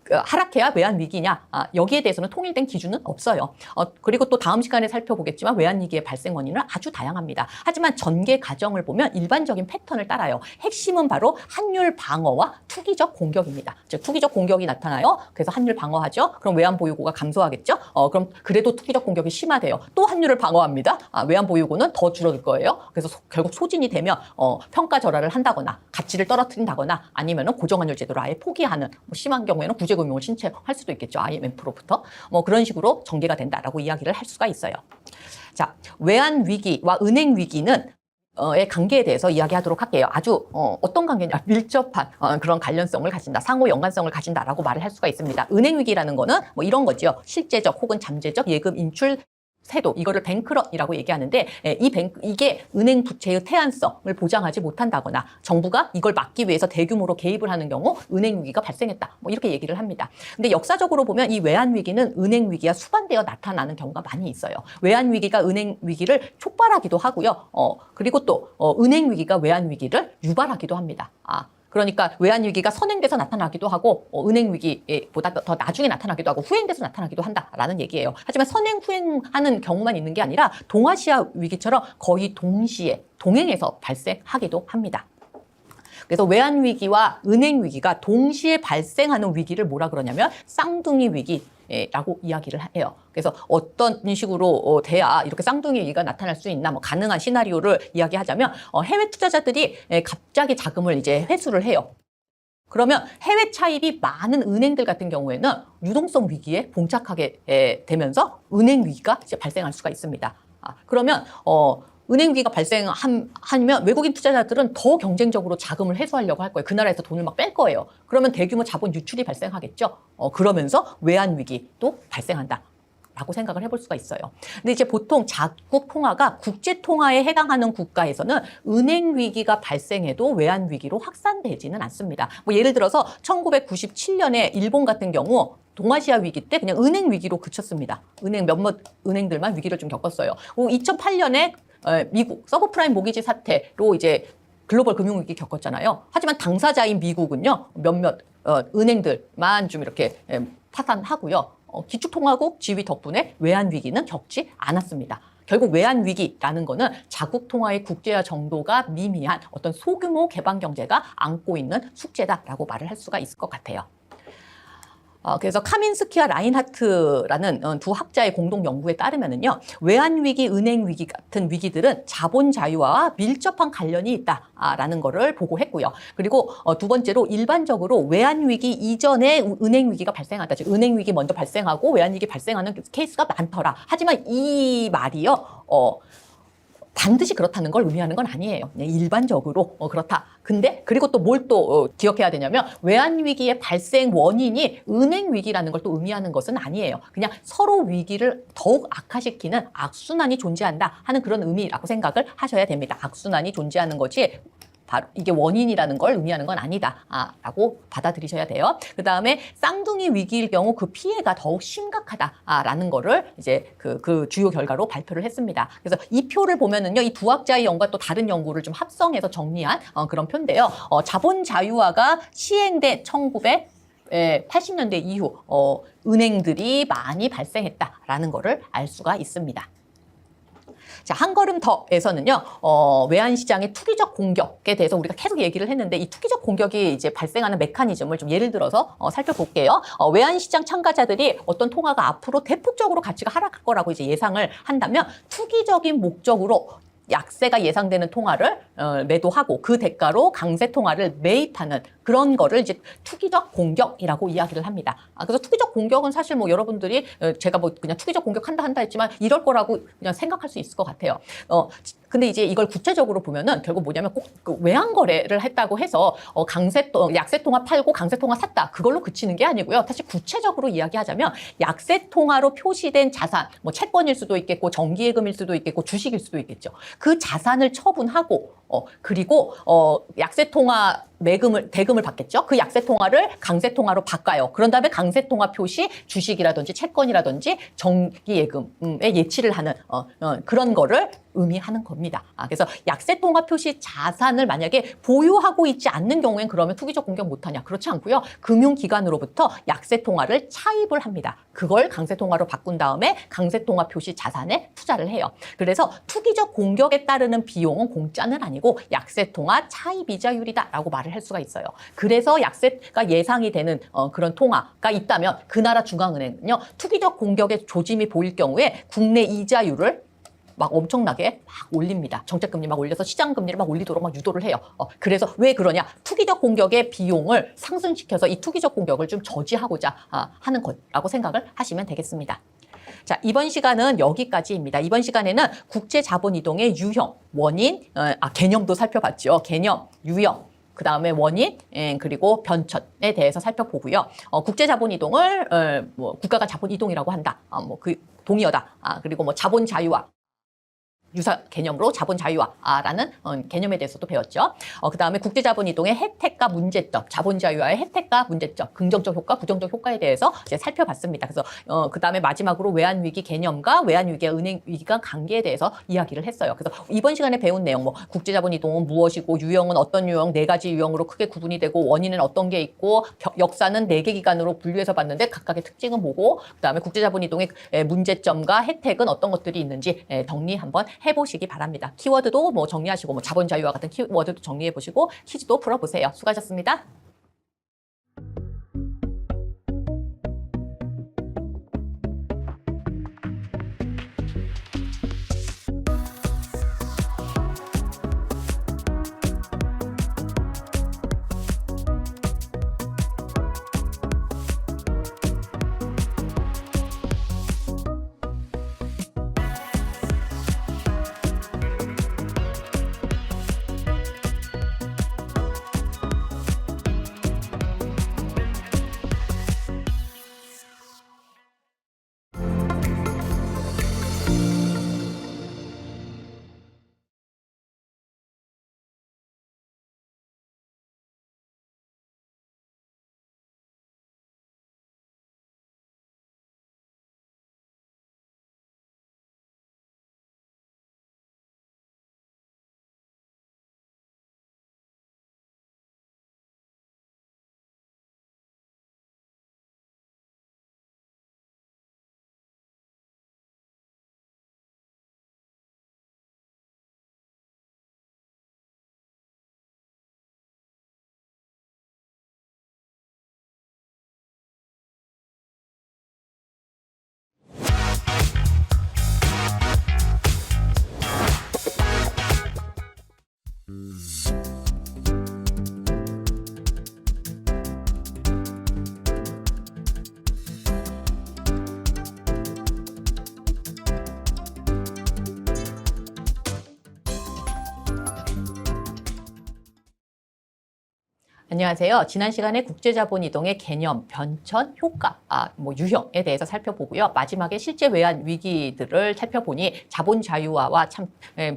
하락해야 외환 위기냐, 여기에 대해서는 통일된 기준은 없어요. 그리고 또 다음 시간에 살펴보겠지만 외환 위기의 발생 원인은 아주 다양합니다. 하지만 전개 과정을 보면 일반적인 패턴을 따라요. 핵심은 바로 환율 방어와 투기적 공격입니다. 즉 투기적 공격이 나타나요. 그래서 환율 방어하죠. 그럼 외환 보유고가 감소하겠죠. 그럼 그래도 투기적 공격이 심화돼요. 또 환율을 방어합니다. 외환 보유고는 더 줄어들 거예요. 그래서 결국 소진이 되면 평가 절하를 한다거나 가치를 떨어뜨린다거나 아니면은 고정환율 제도를 아예 포기하는, 심한 경우에는 구제금융을 신청할 수도 있겠죠. IMF로부터. 그런 식으로 전개가 된다라고 이야기를 할 수가 있어요. 자, 외환 위기와 은행 위기는 의 관계에 대해서 이야기하도록 할게요. 아주 어떤 관계냐, 밀접한 그런 관련성을 가진다, 상호 연관성을 가진다라고 말을 할 수가 있습니다. 은행 위기라는 거는 뭐 이런 거죠. 실제적 혹은 잠재적 예금 인출 세도, 이거를 뱅크런이라고 얘기하는데, 이게 은행 부채의 태안성을 보장하지 못한다거나 정부가 이걸 막기 위해서 대규모로 개입을 하는 경우 은행 위기가 발생했다, 뭐 이렇게 얘기를 합니다. 근데 역사적으로 보면 이 외환 위기는 은행 위기와 수반되어 나타나는 경우가 많이 있어요. 외환 위기가 은행 위기를 촉발하기도 하고요. 그리고 또 은행 위기가 외환 위기를 유발하기도 합니다. 그러니까 외환 위기가 선행돼서 나타나기도 하고 은행 위기보다 더 나중에 나타나기도 하고 후행돼서 나타나기도 한다라는 얘기예요. 하지만 선행 후행하는 경우만 있는 게 아니라 동아시아 위기처럼 거의 동시에 동행해서 발생하기도 합니다. 그래서 외환 위기와 은행 위기가 동시에 발생하는 위기를 뭐라 그러냐면 쌍둥이 위기라고 이야기를 해요. 그래서 어떤 식으로 돼야 이렇게 쌍둥이 위기가 나타날 수 있나, 뭐 가능한 시나리오를 이야기하자면 해외 투자자들이 갑자기 자금을 이제 회수를 해요. 그러면 해외 차입이 많은 은행들 같은 경우에는 유동성 위기에 봉착하게 되면서 은행 위기가 이제 발생할 수가 있습니다. 그러면 은행 위기가 발생하면 외국인 투자자들은 더 경쟁적으로 자금을 회수하려고 할 거예요. 그 나라에서 돈을 막 뺄 거예요. 그러면 대규모 자본 유출이 발생하겠죠. 그러면서 외환 위기도 발생한다. 라고 생각을 해볼 수가 있어요. 근데 이제 보통 자국 통화가 국제 통화에 해당하는 국가에서는 은행 위기가 발생해도 외환 위기로 확산되지는 않습니다. 뭐 예를 들어서 1997년에 일본 같은 경우 동아시아 위기 때 그냥 은행 위기로 그쳤습니다. 몇몇 은행들만 위기를 좀 겪었어요. 2008년에 미국 서브프라임 모기지 사태로 이제 글로벌 금융위기 겪었잖아요. 하지만 당사자인 미국은요, 몇몇 은행들만 좀 이렇게 파산하고요. 기축통화국 지위 덕분에 외환위기는 겪지 않았습니다. 결국 외환위기라는 거는 자국 통화의 국제화 정도가 미미한 어떤 소규모 개방경제가 안고 있는 숙제다라고 말을 할 수가 있을 것 같아요. 그래서 카민스키와 라인하트라는 두 학자의 공동 연구에 따르면은요, 외환위기, 은행위기 같은 위기들은 자본 자유화와 밀접한 관련이 있다라는 거를 보고했고요. 그리고 두 번째로 일반적으로 외환위기 이전에 은행위기가 발생한다. 즉, 은행위기 먼저 발생하고 외환위기 발생하는 케이스가 많더라. 하지만 이 말이요, 반드시 그렇다는 걸 의미하는 건 아니에요. 일반적으로 그렇다. 근데 그리고 또 뭘 또 기억해야 되냐면 외환위기의 발생 원인이 은행위기라는 걸 또 의미하는 것은 아니에요. 그냥 서로 위기를 더욱 악화시키는 악순환이 존재한다 하는 그런 의미라고 생각을 하셔야 됩니다. 악순환이 존재하는 거지 바로 이게 원인이라는 걸 의미하는 건 아니다 라고 받아들이셔야 돼요. 그 다음에 쌍둥이 위기일 경우 그 피해가 더욱 심각하다라는 거를 이제 그 주요 결과로 발표를 했습니다. 그래서 이 표를 보면은요, 이 두 학자의 연구와 또 다른 연구를 좀 합성해서 정리한 그런 표인데요. 자본 자유화가 시행된 1980년대 이후 은행들이 많이 발생했다라는 거를 알 수가 있습니다. 자, 한 걸음 더에서는요, 외환시장의 투기적 공격에 대해서 우리가 계속 얘기를 했는데 이 투기적 공격이 이제 발생하는 메커니즘을 좀 예를 들어서 살펴볼게요. 외환시장 참가자들이 어떤 통화가 앞으로 대폭적으로 가치가 하락할 거라고 이제 예상을 한다면 투기적인 목적으로 약세가 예상되는 통화를 매도하고 그 대가로 강세 통화를 매입하는 그런 거를 이제 투기적 공격이라고 이야기를 합니다. 그래서 투기적 공격은 사실 뭐 여러분들이 제가 뭐 그냥 투기적 공격한다 했지만 이럴 거라고 그냥 생각할 수 있을 것 같아요. 근데 이제 이걸 구체적으로 보면은 결국 뭐냐면 꼭 그 외환 거래를 했다고 해서 약세 통화 팔고 강세 통화 샀다 그걸로 그치는 게 아니고요. 사실 구체적으로 이야기하자면 약세 통화로 표시된 자산, 뭐 채권일 수도 있겠고 정기예금일 수도 있겠고 주식일 수도 있겠죠. 그 자산을 처분하고 그리고 약세 통화 대금을 받겠죠. 그 약세 통화를 강세 통화로 바꿔요. 그런 다음에 강세 통화 표시 주식이라든지 채권이라든지 정기예금에 예치를 하는 그런 거를 의미하는 겁니다. 그래서 약세 통화 표시 자산을 만약에 보유하고 있지 않는 경우엔 그러면 투기적 공격 못하냐? 그렇지 않고요. 금융기관으로부터 약세 통화를 차입을 합니다. 그걸 강세 통화로 바꾼 다음에 강세 통화 표시 자산에 투자를 해요. 그래서 투기적 공격에 따르는 비용은 공짜는 아니고 약세 통화 차입 이자율이다라고 말을 할 수가 있어요. 그래서 약세가 예상이 되는 그런 통화가 있다면 그 나라 중앙은행은요, 투기적 공격의 조짐이 보일 경우에 국내 이자율을 막 엄청나게 막 올립니다. 정책금리 막 올려서 시장금리를 막 올리도록 막 유도를 해요. 그래서 왜 그러냐? 투기적 공격의 비용을 상승시켜서 이 투기적 공격을 좀 저지하고자 하는 거라고 생각을 하시면 되겠습니다. 자, 이번 시간은 여기까지입니다. 이번 시간에는 국제 자본 이동의 유형, 원인, 개념도 살펴봤죠. 개념, 유형, 그 다음에 원인, 그리고 변천에 대해서 살펴보고요. 국제 자본 이동을 뭐 국가 간 자본 이동이라고 한다. 뭐 그 동의어다. 그리고 뭐 자본 자유화. 유사 개념으로 자본 자유화라는 개념에 대해서도 배웠죠. 그 다음에 국제자본 이동의 혜택과 문제점, 자본 자유화의 혜택과 문제점, 긍정적 효과, 부정적 효과에 대해서 이제 살펴봤습니다. 그래서 그 다음에 마지막으로 외환위기 개념과 외환위기와 은행위기가 관계에 대해서 이야기를 했어요. 그래서 이번 시간에 배운 내용, 뭐 국제자본 이동은 무엇이고 유형은 어떤 유형, 4가지 유형으로 크게 구분이 되고 원인은 어떤 게 있고 역사는 4개 기간으로 분류해서 봤는데 각각의 특징은 뭐고 그 다음에 국제자본 이동의 문제점과 혜택은 어떤 것들이 있는지 정리 한번 해보시기 바랍니다. 키워드도 뭐 정리하시고 뭐 자본 자유화 같은 키워드도 정리해 보시고 퀴즈도 풀어보세요. 수고하셨습니다. 안녕하세요. 지난 시간에 국제자본 이동의 개념, 변천, 효과, 유형에 대해서 살펴보고요. 마지막에 실제 외환 위기들을 살펴보니 자본 자유화와 참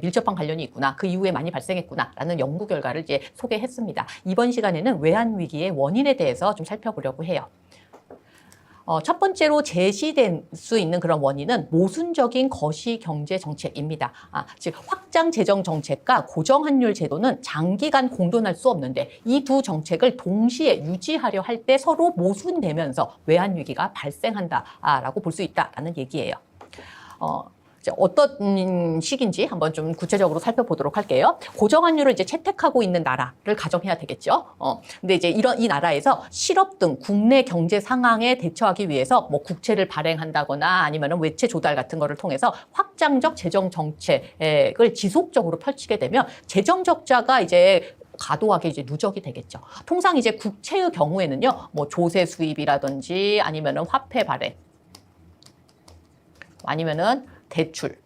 밀접한 관련이 있구나. 그 이후에 많이 발생했구나라는 연구 결과를 이제 소개했습니다. 이번 시간에는 외환 위기의 원인에 대해서 좀 살펴보려고 해요. 첫 번째로 제시될 수 있는 그런 원인은 모순적인 거시경제 정책입니다. 즉 확장 재정 정책과 고정환율 제도는 장기간 공존할 수 없는데 이 두 정책을 동시에 유지하려 할 때 서로 모순되면서 외환 위기가 발생한다라고 볼 수 있다라는 얘기예요. 어떤 식인지 한번 좀 구체적으로 살펴보도록 할게요. 고정환율을 이제 채택하고 있는 나라를 가정해야 되겠죠. 근데 이제 이 나라에서 실업 등 국내 경제 상황에 대처하기 위해서 뭐 국채를 발행한다거나 아니면은 외채 조달 같은 거를 통해서 확장적 재정 정책을 지속적으로 펼치게 되면 재정 적자가 이제 과도하게 이제 누적이 되겠죠. 통상 이제 국채의 경우에는요, 뭐 조세 수입이라든지 아니면은 화폐 발행, 아니면은 대출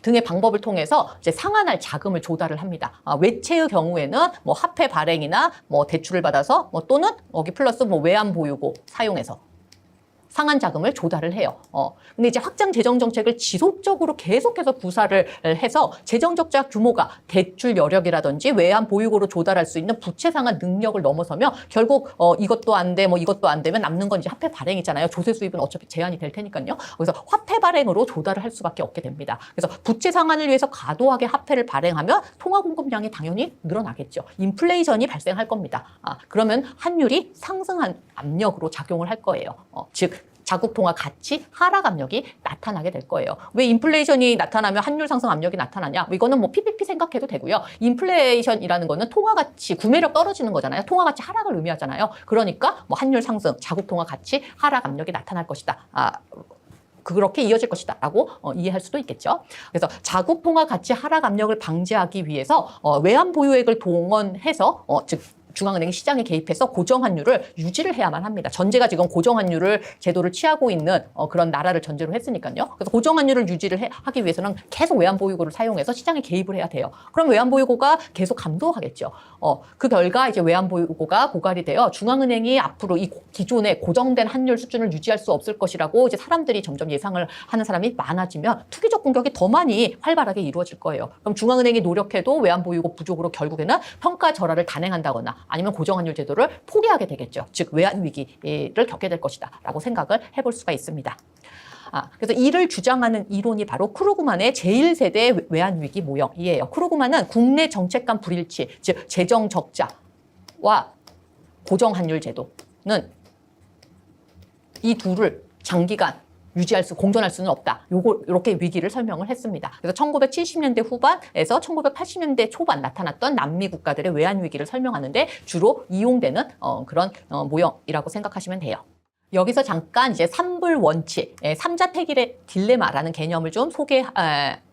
등의 방법을 통해서 이제 상환할 자금을 조달을 합니다. 외채의 경우에는 뭐 화폐 발행이나 뭐 대출을 받아서 뭐 또는 여기 플러스 뭐 외환 보유고 사용해서 상환 자금을 조달을 해요. 근데 이제 확장 재정 정책을 지속적으로 계속해서 구사를 해서 재정 적자 규모가 대출 여력이라든지 외환 보유고로 조달할 수 있는 부채 상환 능력을 넘어서면 결국 이것도 안 돼, 뭐 이것도 안 되면 남는 건 이제 화폐 발행이잖아요. 조세 수입은 어차피 제한이 될 테니까요. 그래서 화폐 발행으로 조달을 할 수밖에 없게 됩니다. 그래서 부채 상환을 위해서 과도하게 화폐를 발행하면 통화 공급량이 당연히 늘어나겠죠. 인플레이션이 발생할 겁니다. 그러면 환율이 상승한 압력으로 작용을 할 거예요. 즉 자국 통화 가치 하락 압력이 나타나게 될 거예요. 왜 인플레이션이 나타나면 환율 상승 압력이 나타나냐? 이거는 뭐 PPP 생각해도 되고요. 인플레이션이라는 거는 통화 가치, 구매력 떨어지는 거잖아요. 통화 가치 하락을 의미하잖아요. 그러니까 뭐 환율 상승, 자국 통화 가치 하락 압력이 나타날 것이다. 그렇게 이어질 것이다 라고 이해할 수도 있겠죠. 그래서 자국 통화 가치 하락 압력을 방지하기 위해서 외환 보유액을 동원해서 즉 중앙은행이 시장에 개입해서 고정환율을 유지를 해야만 합니다. 전제가 지금 고정환율을 제도를 취하고 있는 그런 나라를 전제로 했으니까요. 그래서 고정환율을 유지를 하기 위해서는 계속 외환보유고를 사용해서 시장에 개입을 해야 돼요. 그럼 외환보유고가 계속 감소하겠죠. 그 결과 이제 외환보유고가 고갈이 되어 중앙은행이 앞으로 이 기존의 고정된 환율 수준을 유지할 수 없을 것이라고 이제 사람들이 점점 예상을 하는 사람이 많아지면 투기적 공격이 더 많이 활발하게 이루어질 거예요. 그럼 중앙은행이 노력해도 외환보유고 부족으로 결국에는 평가 절하를 단행한다거나 아니면 고정환율 제도를 포기하게 되겠죠. 즉 외환 위기를 겪게 될 것이다 라고 생각을 해볼 수가 있습니다. 그래서 이를 주장하는 이론이 바로 크루그만의 제1세대 외환 위기 모형이에요. 크루그만은 국내 정책 간 불일치, 즉 재정 적자와 고정환율 제도는 이 둘을 장기간 공존할 수는 없다. 이렇게 위기를 설명을 했습니다. 그래서 1970년대 후반에서 1980년대 초반 나타났던 남미 국가들의 외환 위기를 설명하는데 주로 이용되는 그런 모형이라고 생각하시면 돼요. 여기서 잠깐 이제 삼불 원칙, 삼자택일의 딜레마라는 개념을 좀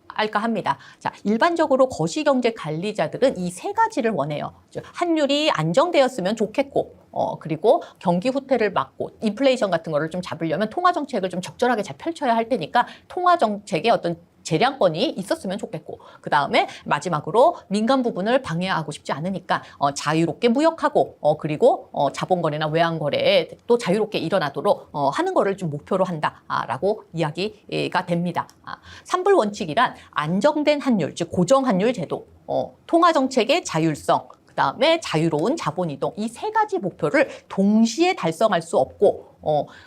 할까 합니다. 자, 일반적으로 거시경제 관리자들은 이 세 가지를 원해요. 환율이 안정되었으면 좋겠고, 그리고 경기 후퇴를 막고 인플레이션 같은 거를 좀 잡으려면 통화 정책을 좀 적절하게 잘 펼쳐야 할 테니까 통화 정책의 어떤 재량권이 있었으면 좋겠고, 그 다음에 마지막으로 민간 부분을 방해하고 싶지 않으니까 자유롭게 무역하고 그리고 자본거래나 외환거래에 또 자유롭게 일어나도록 하는 거를 좀 목표로 한다라고 이야기가 됩니다. 삼불 원칙이란 안정된 환율, 즉 고정환율 제도, 통화정책의 자율성, 그 다음에 자유로운 자본이동, 이 세 가지 목표를 동시에 달성할 수 없고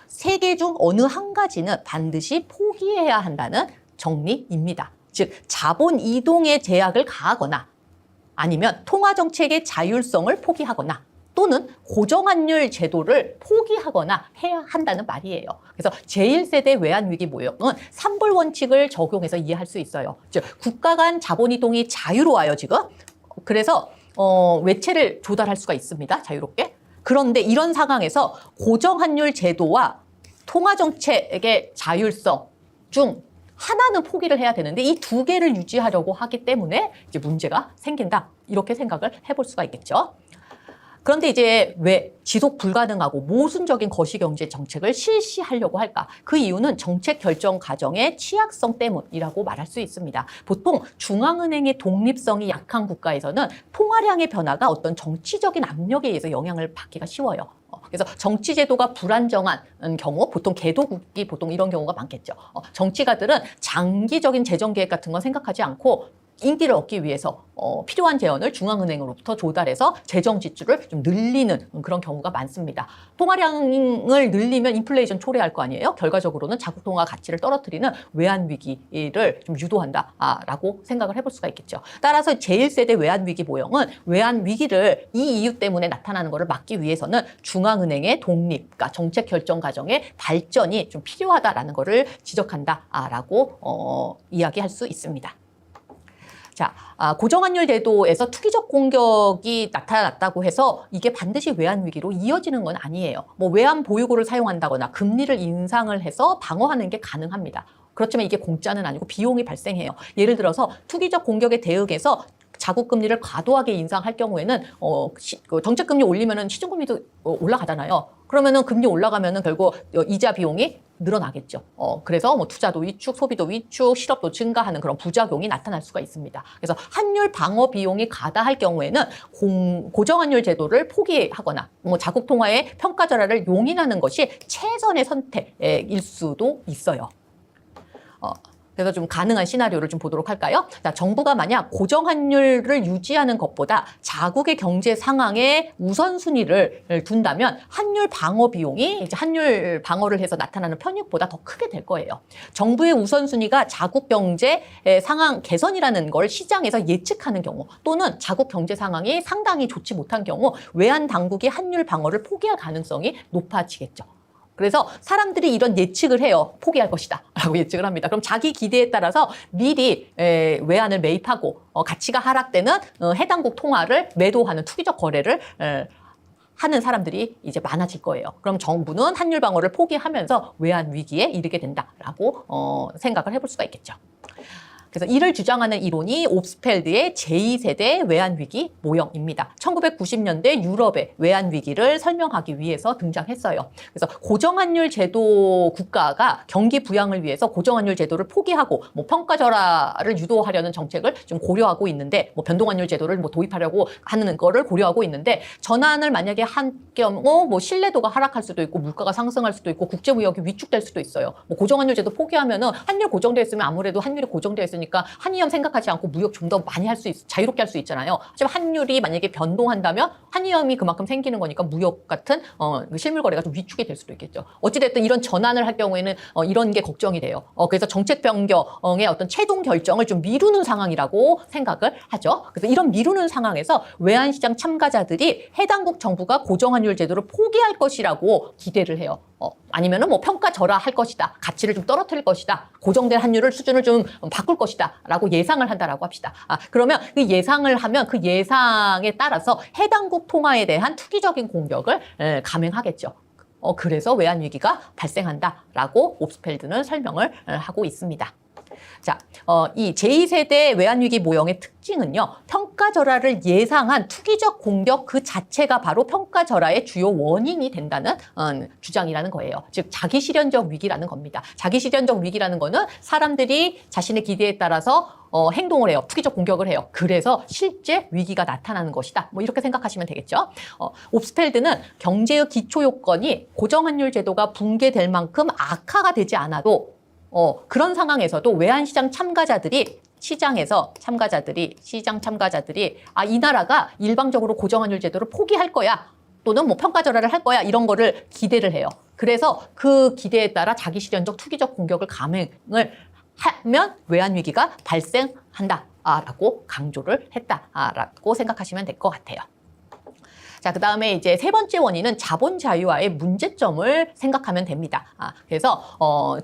세 개 중 어느 한 가지는 반드시 포기해야 한다는 정리입니다. 즉 자본 이동의 제약을 가하거나 아니면 통화정책의 자율성을 포기하거나 또는 고정환율 제도를 포기하거나 해야 한다는 말이에요. 그래서 제1세대 외환위기 모형은 삼불 원칙을 적용해서 이해할 수 있어요. 즉 국가 간 자본 이동이 자유로워요 지금. 그래서 외채를 조달할 수가 있습니다. 자유롭게. 그런데 이런 상황에서 고정환율 제도와 통화정책의 자율성 중 하나는 포기를 해야 되는데 이 두 개를 유지하려고 하기 때문에 이제 문제가 생긴다. 이렇게 생각을 해볼 수가 있겠죠. 그런데 이제 왜 지속 불가능하고 모순적인 거시경제 정책을 실시하려고 할까? 그 이유는 정책 결정 과정의 취약성 때문이라고 말할 수 있습니다. 보통 중앙은행의 독립성이 약한 국가에서는 통화량의 변화가 어떤 정치적인 압력에 의해서 영향을 받기가 쉬워요. 그래서 정치 제도가 불안정한 경우, 보통 개도국이 보통 이런 경우가 많겠죠. 정치가들은 장기적인 재정 계획 같은 건 생각하지 않고 인기를 얻기 위해서 필요한 재원을 중앙은행으로부터 조달해서 재정 지출을 좀 늘리는 그런 경우가 많습니다. 통화량을 늘리면 인플레이션 초래할 거 아니에요? 결과적으로는 자국 통화 가치를 떨어뜨리는 외환 위기를 좀 유도한다라고 생각을 해볼 수가 있겠죠. 따라서 제1세대 외환 위기 모형은 외환 위기를 이 이유 때문에 나타나는 것을 막기 위해서는 중앙은행의 독립, 그러니까 정책 결정 과정의 발전이 좀 필요하다라는 것을 지적한다라고 이야기할 수 있습니다. 자, 고정환율 제도에서 투기적 공격이 나타났다고 해서 이게 반드시 외환 위기로 이어지는 건 아니에요. 뭐 외환 보유고를 사용한다거나 금리를 인상을 해서 방어하는 게 가능합니다. 그렇지만 이게 공짜는 아니고 비용이 발생해요. 예를 들어서 투기적 공격에 대응해서 자국 금리를 과도하게 인상할 경우에는 정책 금리 올리면은 시중 금리도 올라가잖아요. 그러면은 금리 올라가면은 결국 이자 비용이 늘어나겠죠. 그래서 뭐 투자도 위축, 소비도 위축, 실업도 증가하는 그런 부작용이 나타날 수가 있습니다. 그래서 환율 방어 비용이 과다할 경우에는 고정환율 제도를 포기하거나 뭐 자국 통화의 평가 절하를 용인하는 것이 최선의 선택일 수도 있어요. 그래서 좀 가능한 시나리오를 좀 보도록 할까요? 자, 정부가 만약 고정환율을 유지하는 것보다 자국의 경제 상황에 우선순위를 둔다면 환율 방어 비용이 이제 환율 방어를 해서 나타나는 편익보다 더 크게 될 거예요. 정부의 우선순위가 자국 경제 상황 개선이라는 걸 시장에서 예측하는 경우 또는 자국 경제 상황이 상당히 좋지 못한 경우 외환 당국이 환율 방어를 포기할 가능성이 높아지겠죠. 그래서 사람들이 이런 예측을 해요. 포기할 것이다 라고 예측을 합니다. 그럼 자기 기대에 따라서 미리 외환을 매입하고 가치가 하락되는 해당국 통화를 매도하는 투기적 거래를 하는 사람들이 이제 많아질 거예요. 그럼 정부는 환율 방어를 포기하면서 외환 위기에 이르게 된다라고 생각을 해볼 수가 있겠죠. 그래서 이를 주장하는 이론이 옵스펠드의 제2세대 외환위기 모형입니다. 1990년대 유럽의 외환위기를 설명하기 위해서 등장했어요. 그래서 고정환율 제도 국가가 경기 부양을 위해서 고정환율 제도를 포기하고 뭐 평가절하를 유도하려는 정책을 좀 고려하고 있는데 뭐 변동환율 제도를 뭐 도입하려고 하는 거를 고려하고 있는데 전환을 만약에 한 경우 뭐 신뢰도가 하락할 수도 있고 물가가 상승할 수도 있고 국제무역이 위축될 수도 있어요. 뭐 고정환율 제도 포기하면은 환율 고정되어 있으면 아무래도 환율이 고정되어 있으니까 한위험 생각하지 않고 무역 좀 더 많이 할 수 자유롭게 할 수 있잖아요. 하지만 환율이 만약에 변동한다면 한위험이 그만큼 생기는 거니까 무역 같은 실물 거래가 좀 위축이 될 수도 있겠죠. 어찌됐든 이런 전환을 할 경우에는 이런 게 걱정이 돼요. 그래서 정책 변경의 어떤 최종 결정을 좀 미루는 상황이라고 생각을 하죠. 그래서 이런 미루는 상황에서 외환시장 참가자들이 해당국 정부가 고정환율 제도를 포기할 것이라고 기대를 해요. 아니면은 뭐 평가 절하할 것이다. 가치를 좀 떨어뜨릴 것이다. 고정된 환율을 수준을 좀 바꿀 것이다. 라고 예상을 한다라고 합시다. 그러면 그 예상을 하면 그 예상에 따라서 해당국 통화에 대한 투기적인 공격을 감행하겠죠. 그래서 외환위기가 발생한다라고 옵스펠드는 설명을 하고 있습니다. 자, 이 제2세대 외환위기 모형의 특징은요. 평가절하를 예상한 투기적 공격 그 자체가 바로 평가절하의 주요 원인이 된다는 주장이라는 거예요. 즉 자기실현적 위기라는 겁니다. 자기실현적 위기라는 거는 사람들이 자신의 기대에 따라서 행동을 해요. 투기적 공격을 해요. 그래서 실제 위기가 나타나는 것이다. 뭐 이렇게 생각하시면 되겠죠. 옵스펠드는 경제의 기초 요건이 고정환율 제도가 붕괴될 만큼 악화가 되지 않아도 그런 상황에서도 외환시장 참가자들이 시장 참가자들이 이 나라가 일방적으로 고정환율 제도를 포기할 거야 또는 뭐 평가절하를 할 거야 이런 거를 기대를 해요. 그래서 그 기대에 따라 자기실현적 투기적 공격을 감행을 하면 외환위기가 발생한다라고 강조를 했다라고 생각하시면 될 것 같아요. 자, 그 다음에 이제 세 번째 원인은 자본 자유화의 문제점을 생각하면 됩니다. 그래서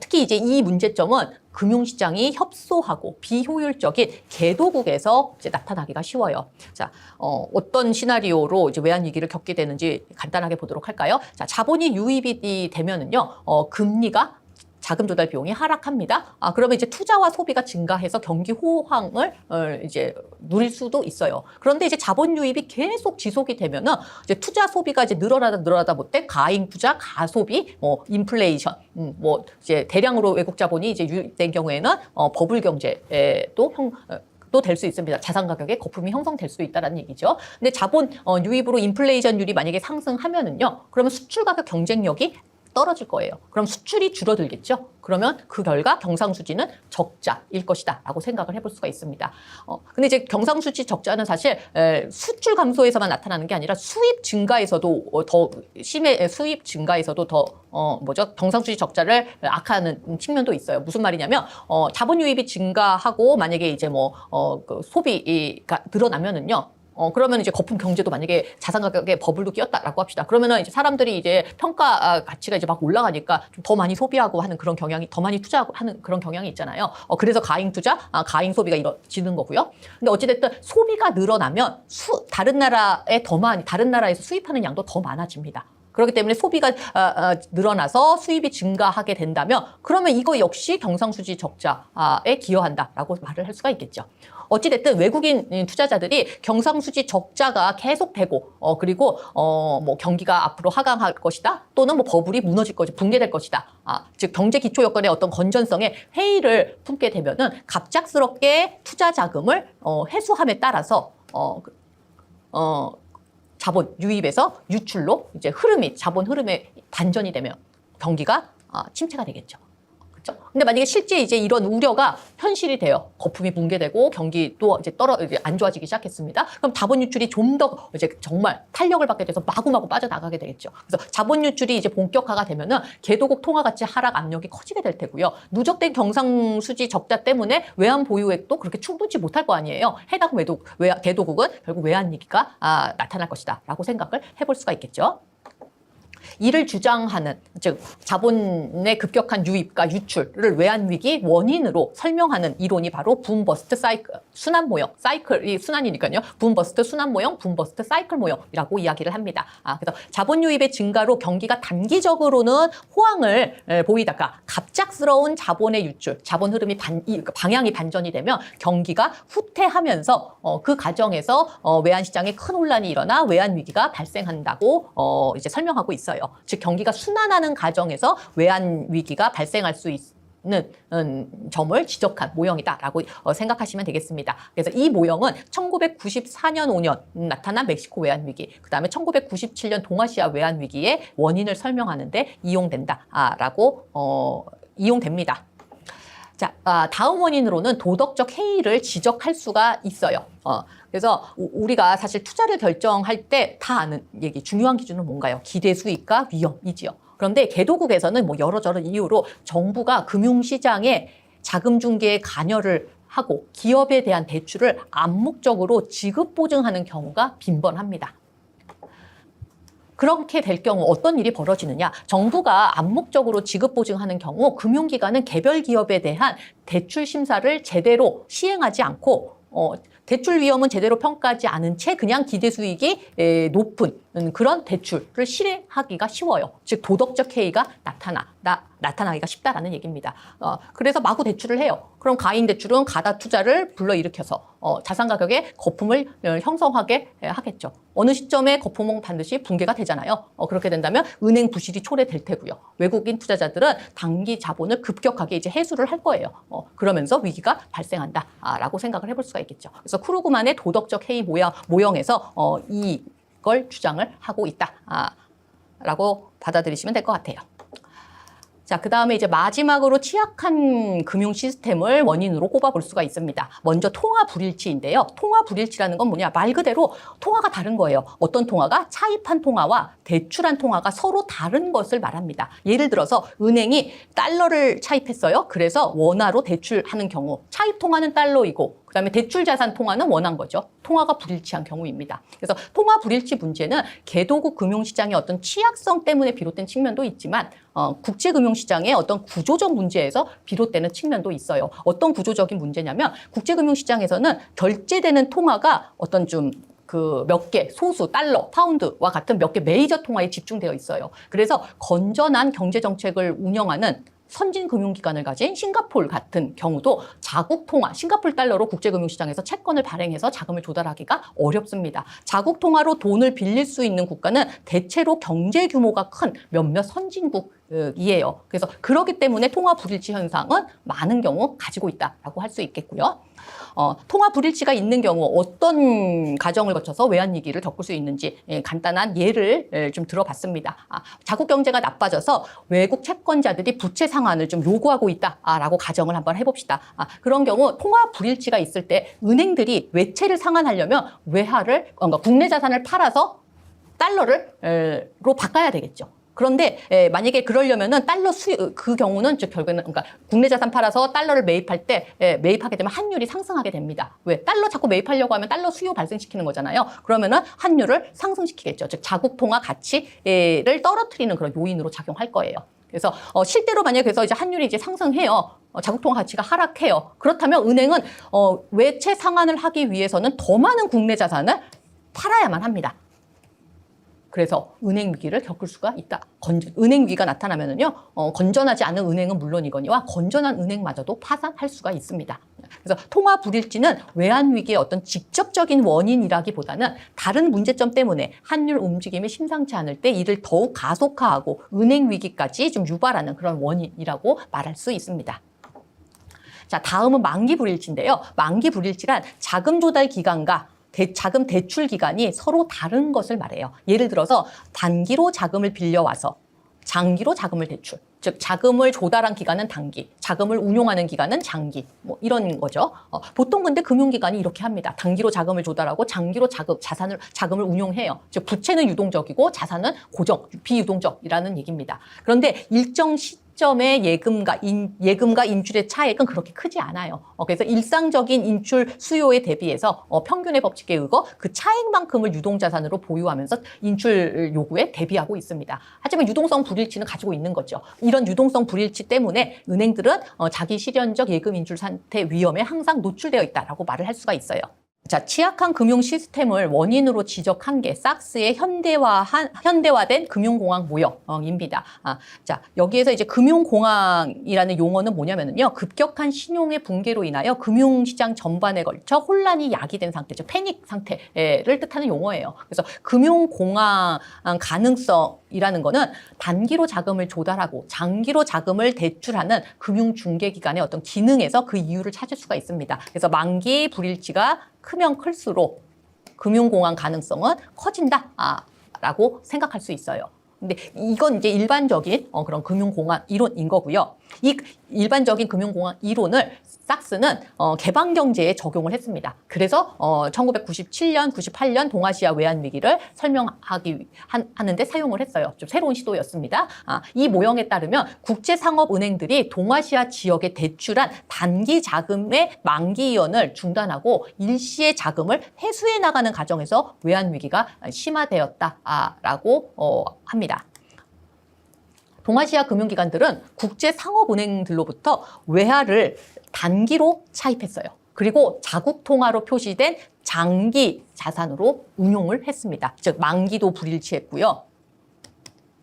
특히 이제 이 문제점은 금융시장이 협소하고 비효율적인 개도국에서 이제 나타나기가 쉬워요. 자, 어떤 시나리오로 이제 외환위기를 겪게 되는지 간단하게 보도록 할까요? 자, 자본이 유입이 되면은요, 금리가 자금 조달 비용이 하락합니다. 그러면 이제 투자와 소비가 증가해서 경기 호황을 이제 누릴 수도 있어요. 그런데 이제 자본 유입이 계속 지속이 되면은 이제 투자 소비가 이제 늘어나다 못해 가잉 투자, 가소비, 뭐 인플레이션, 뭐 이제 대량으로 외국 자본이 이제 유입된 경우에는 버블 경제도 또 될 수 있습니다. 자산 가격에 거품이 형성될 수 있다는 얘기죠. 근데 자본 유입으로 인플레이션율이 만약에 상승하면은요, 그러면 수출 가격 경쟁력이 떨어질 거예요. 그럼 수출이 줄어들겠죠. 그러면 그 결과 경상수지는 적자일 것이다 라고 생각을 해볼 수가 있습니다. 근데 이제 경상수지 적자는 사실 수출 감소에서만 나타나는 게 아니라 수입 증가에서도 더 심해, 수입 증가에서도 더 경상수지 적자를 악화하는 측면도 있어요. 무슨 말이냐면 자본 유입이 증가하고 만약에 이제 그 소비가 늘어나면은요. 그러면 이제 거품 경제도 만약에 자산 가격에 버블도 끼었다라고 합시다. 그러면은 이제 사람들이 이제 평가 가치가 이제 막 올라가니까 좀 더 많이 소비하고 하는 그런 경향이, 더 많이 투자하고 하는 그런 경향이 있잖아요. 그래서 가잉 투자, 가잉 소비가 이루어지는 거고요. 근데 어찌됐든 소비가 늘어나면 다른 나라에서 수입하는 양도 더 많아집니다. 그렇기 때문에 소비가 늘어나서 수입이 증가하게 된다면 그러면 이거 역시 경상수지 적자에 기여한다라고 말을 할 수가 있겠죠. 어찌됐든 외국인 투자자들이 경상수지 적자가 계속되고 그리고 뭐 경기가 앞으로 하강할 것이다 또는 뭐 버블이 무너질 것이다, 붕괴될 것이다. 즉 경제 기초 여건의 어떤 건전성에 회의를 품게 되면은 갑작스럽게 투자 자금을 회수함에 따라서 자본 유입에서 유출로 이제 자본 흐름에 반전이 되면 경기가 침체가 되겠죠. 그렇죠? 근데 만약에 실제 이제 이런 우려가 현실이 돼요. 거품이 붕괴되고 경기도 이제 이제 안 좋아지기 시작했습니다. 그럼 자본 유출이 좀 더 이제 정말 탄력을 받게 돼서 마구마구 빠져나가게 되겠죠. 그래서 자본 유출이 이제 본격화가 되면은 개도국 통화 가치 하락 압력이 커지게 될 테고요. 누적된 경상수지 적자 때문에 외환 보유액도 그렇게 충분치 못할 거 아니에요. 해당 개도국은 결국 외환 위기가 나타날 것이다라고 생각을 해볼 수가 있겠죠. 이를 주장하는, 즉 자본의 급격한 유입과 유출을 외환위기 원인으로 설명하는 이론이 바로 붐버스트 사이클, 순환 모형, 사이클이 순환이니까요. 붐버스트 순환 모형, 붐버스트 사이클 모형이라고 이야기를 합니다. 그래서 자본 유입의 증가로 경기가 단기적으로는 호황을 보이다가 갑작스러운 자본의 유출, 자본 흐름이 방향이 반전이 되면 경기가 후퇴하면서 그 과정에서 외환시장에 큰 혼란이 일어나 외환위기가 발생한다고 이제 설명하고 있어요. 즉 경기가 순환하는 과정에서 외환 위기가 발생할 수 있는 점을 지적한 모형이다라고 생각하시면 되겠습니다. 그래서 이 모형은 1994년 5년 나타난 멕시코 외환 위기, 그다음에 1997년 동아시아 외환 위기의 원인을 설명하는데 이용됩니다. 자, 다음 원인으로는 도덕적 해이를 지적할 수가 있어요. 그래서 우리가 사실 투자를 결정할 때 다 아는 얘기, 중요한 기준은 뭔가요? 기대 수익과 위험이지요. 그런데 개도국에서는 뭐 여러저런 이유로 정부가 금융시장에 자금 중개에 관여를 하고 기업에 대한 대출을 암묵적으로 지급 보증하는 경우가 빈번합니다. 그렇게 될 경우 어떤 일이 벌어지느냐? 정부가 암묵적으로 지급 보증하는 경우 금융기관은 개별 기업에 대한 대출 심사를 제대로 시행하지 않고 대출 위험은 제대로 평가하지 않은 채 그냥 기대 수익이 높은 그런 대출을 실행하기가 쉬워요. 즉 도덕적 해이가 나타나기가 쉽다라는 얘기입니다. 그래서 마구 대출을 해요. 그럼 가인 대출은 가다 투자를 불러일으켜서 자산 가격에 거품을 형성하게 하겠죠. 어느 시점에 거품은 반드시 붕괴가 되잖아요. 그렇게 된다면 은행 부실이 초래될 테고요. 외국인 투자자들은 단기 자본을 급격하게 이제 회수를 할 거예요. 그러면서 위기가 발생한다라고 생각을 해볼 수가 있겠죠. 그래서 크루그만의 도덕적 해이 모형에서 이걸 주장을 하고 있다라고 받아들이시면 될 것 같아요. 자, 그 다음에 이제 마지막으로 취약한 금융 시스템을 원인으로 꼽아볼 수가 있습니다. 먼저 통화 불일치인데요. 통화 불일치라는 건 뭐냐? 말 그대로 통화가 다른 거예요. 어떤 통화가 차입한 통화와 대출한 통화가 서로 다른 것을 말합니다. 예를 들어서 은행이 달러를 차입했어요. 그래서 원화로 대출하는 경우 차입 통화는 달러이고 그다음에 대출 자산 통화는 원화인 거죠. 통화가 불일치한 경우입니다. 그래서 통화 불일치 문제는 개도국 금융시장의 어떤 취약성 때문에 비롯된 측면도 있지만 국제금융시장의 어떤 구조적 문제에서 비롯되는 측면도 있어요. 어떤 구조적인 문제냐면 국제금융시장에서는 결제되는 통화가 어떤 좀 몇 개, 소수, 달러, 파운드와 같은 몇 개 메이저 통화에 집중되어 있어요. 그래서 건전한 경제정책을 운영하는 선진 금융기관을 가진 싱가포르 같은 경우도 자국 통화, 싱가포르 달러로 국제금융시장에서 채권을 발행해서 자금을 조달하기가 어렵습니다. 자국 통화로 돈을 빌릴 수 있는 국가는 대체로 경제 규모가 큰 몇몇 선진국이에요. 그래서 그렇기 때문에 통화 불일치 현상은 많은 경우 가지고 있다라고 할 수 있겠고요. 통화 불일치가 있는 경우 어떤 과정을 거쳐서 외환위기를 겪을 수 있는지 간단한 예를 좀 들어봤습니다. 자국 경제가 나빠져서 외국 채권자들이 부채 상환을 좀 요구하고 있다라고 가정을 한번 해봅시다. 그런 경우 통화 불일치가 있을 때 은행들이 외채를 상환하려면 외화를, 그러니까 국내 자산을 팔아서 달러로 바꿔야 되겠죠. 그런데 만약에 그러려면은 달러 수요, 그 경우는 즉 결국에는 그러니까 국내 자산 팔아서 달러를 매입할 때 매입하게 되면 환율이 상승하게 됩니다. 왜? 달러 자꾸 매입하려고 하면 달러 수요 발생시키는 거잖아요. 그러면은 환율을 상승시키겠죠. 즉 자국 통화 가치를 떨어뜨리는 그런 요인으로 작용할 거예요. 그래서 실제로 만약에 그래서 이제 환율이 이제 상승해요. 자국 통화 가치가 하락해요. 그렇다면 은행은 외채 상환을 하기 위해서는 더 많은 국내 자산을 팔아야만 합니다. 그래서 은행 위기를 겪을 수가 있다. 은행 위기가 나타나면은요, 건전하지 않은 은행은 물론이거니와 건전한 은행마저도 파산할 수가 있습니다. 그래서 통화 불일치는 외환 위기의 어떤 직접적인 원인이라기보다는 다른 문제점 때문에 환율 움직임이 심상치 않을 때 이를 더욱 가속화하고 은행 위기까지 좀 유발하는 그런 원인이라고 말할 수 있습니다. 자, 다음은 만기 불일치인데요. 만기 불일치란 자금 조달 기간과 자금 대출 기간이 서로 다른 것을 말해요. 예를 들어서 단기로 자금을 빌려와서 장기로 자금을 대출. 즉 자금을 조달한 기간은 단기, 자금을 운용하는 기간은 장기, 뭐 이런 거죠. 보통 근데 금융기관이 이렇게 합니다. 단기로 자금을 조달하고 장기로 자금을 운용해요. 즉 부채는 유동적이고 자산은 비유동적이라는 얘기입니다. 그런데 일정 시점의 예금과 인출의 차액은 그렇게 크지 않아요. 그래서 일상적인 인출 수요에 대비해서 평균의 법칙에 의거 그 차액만큼을 유동자산으로 보유하면서 인출 요구에 대비하고 있습니다. 하지만 유동성 불일치는 가지고 있는 거죠. 이런 유동성 불일치 때문에 은행들은 자기 실현적 예금 인출 상태 위험에 항상 노출되어 있다라고 말을 할 수가 있어요. 자, 취약한 금융 시스템을 원인으로 지적한 게 sak스의 현대화된 금융공황 모형입니다. 자, 여기에서 이제 금융공황이라는 용어는 뭐냐면요. 급격한 신용의 붕괴로 인하여 금융시장 전반에 걸쳐 혼란이 야기된 상태, 즉 패닉 상태를 뜻하는 용어예요. 그래서 금융공황 가능성이라는 거는 단기로 자금을 조달하고 장기로 자금을 대출하는 금융중개기관의 어떤 기능에서 그 이유를 찾을 수가 있습니다. 그래서 만기 불일치가 크면 클수록 금융공황 가능성은 커진다라고 생각할 수 있어요. 근데 이건 이제 일반적인 그런 금융공황 이론인 거고요. 이 일반적인 금융공황 이론을 sak스는 개방경제에 적용을 했습니다. 그래서 1997년, 98년 동아시아 외환위기를 설명하기 하는데 사용을 했어요. 좀 새로운 시도였습니다. 이 모형에 따르면 국제상업은행들이 동아시아 지역에 대출한 단기 자금의 만기이언을 중단하고 일시의 자금을 회수해 나가는 과정에서 외환위기가 심화되었다라고 합니다. 동아시아 금융기관들은 국제상업은행들로부터 외화를 단기로 차입했어요. 그리고 자국 통화로 표시된 장기 자산으로 운용을 했습니다. 즉 만기도 불일치했고요.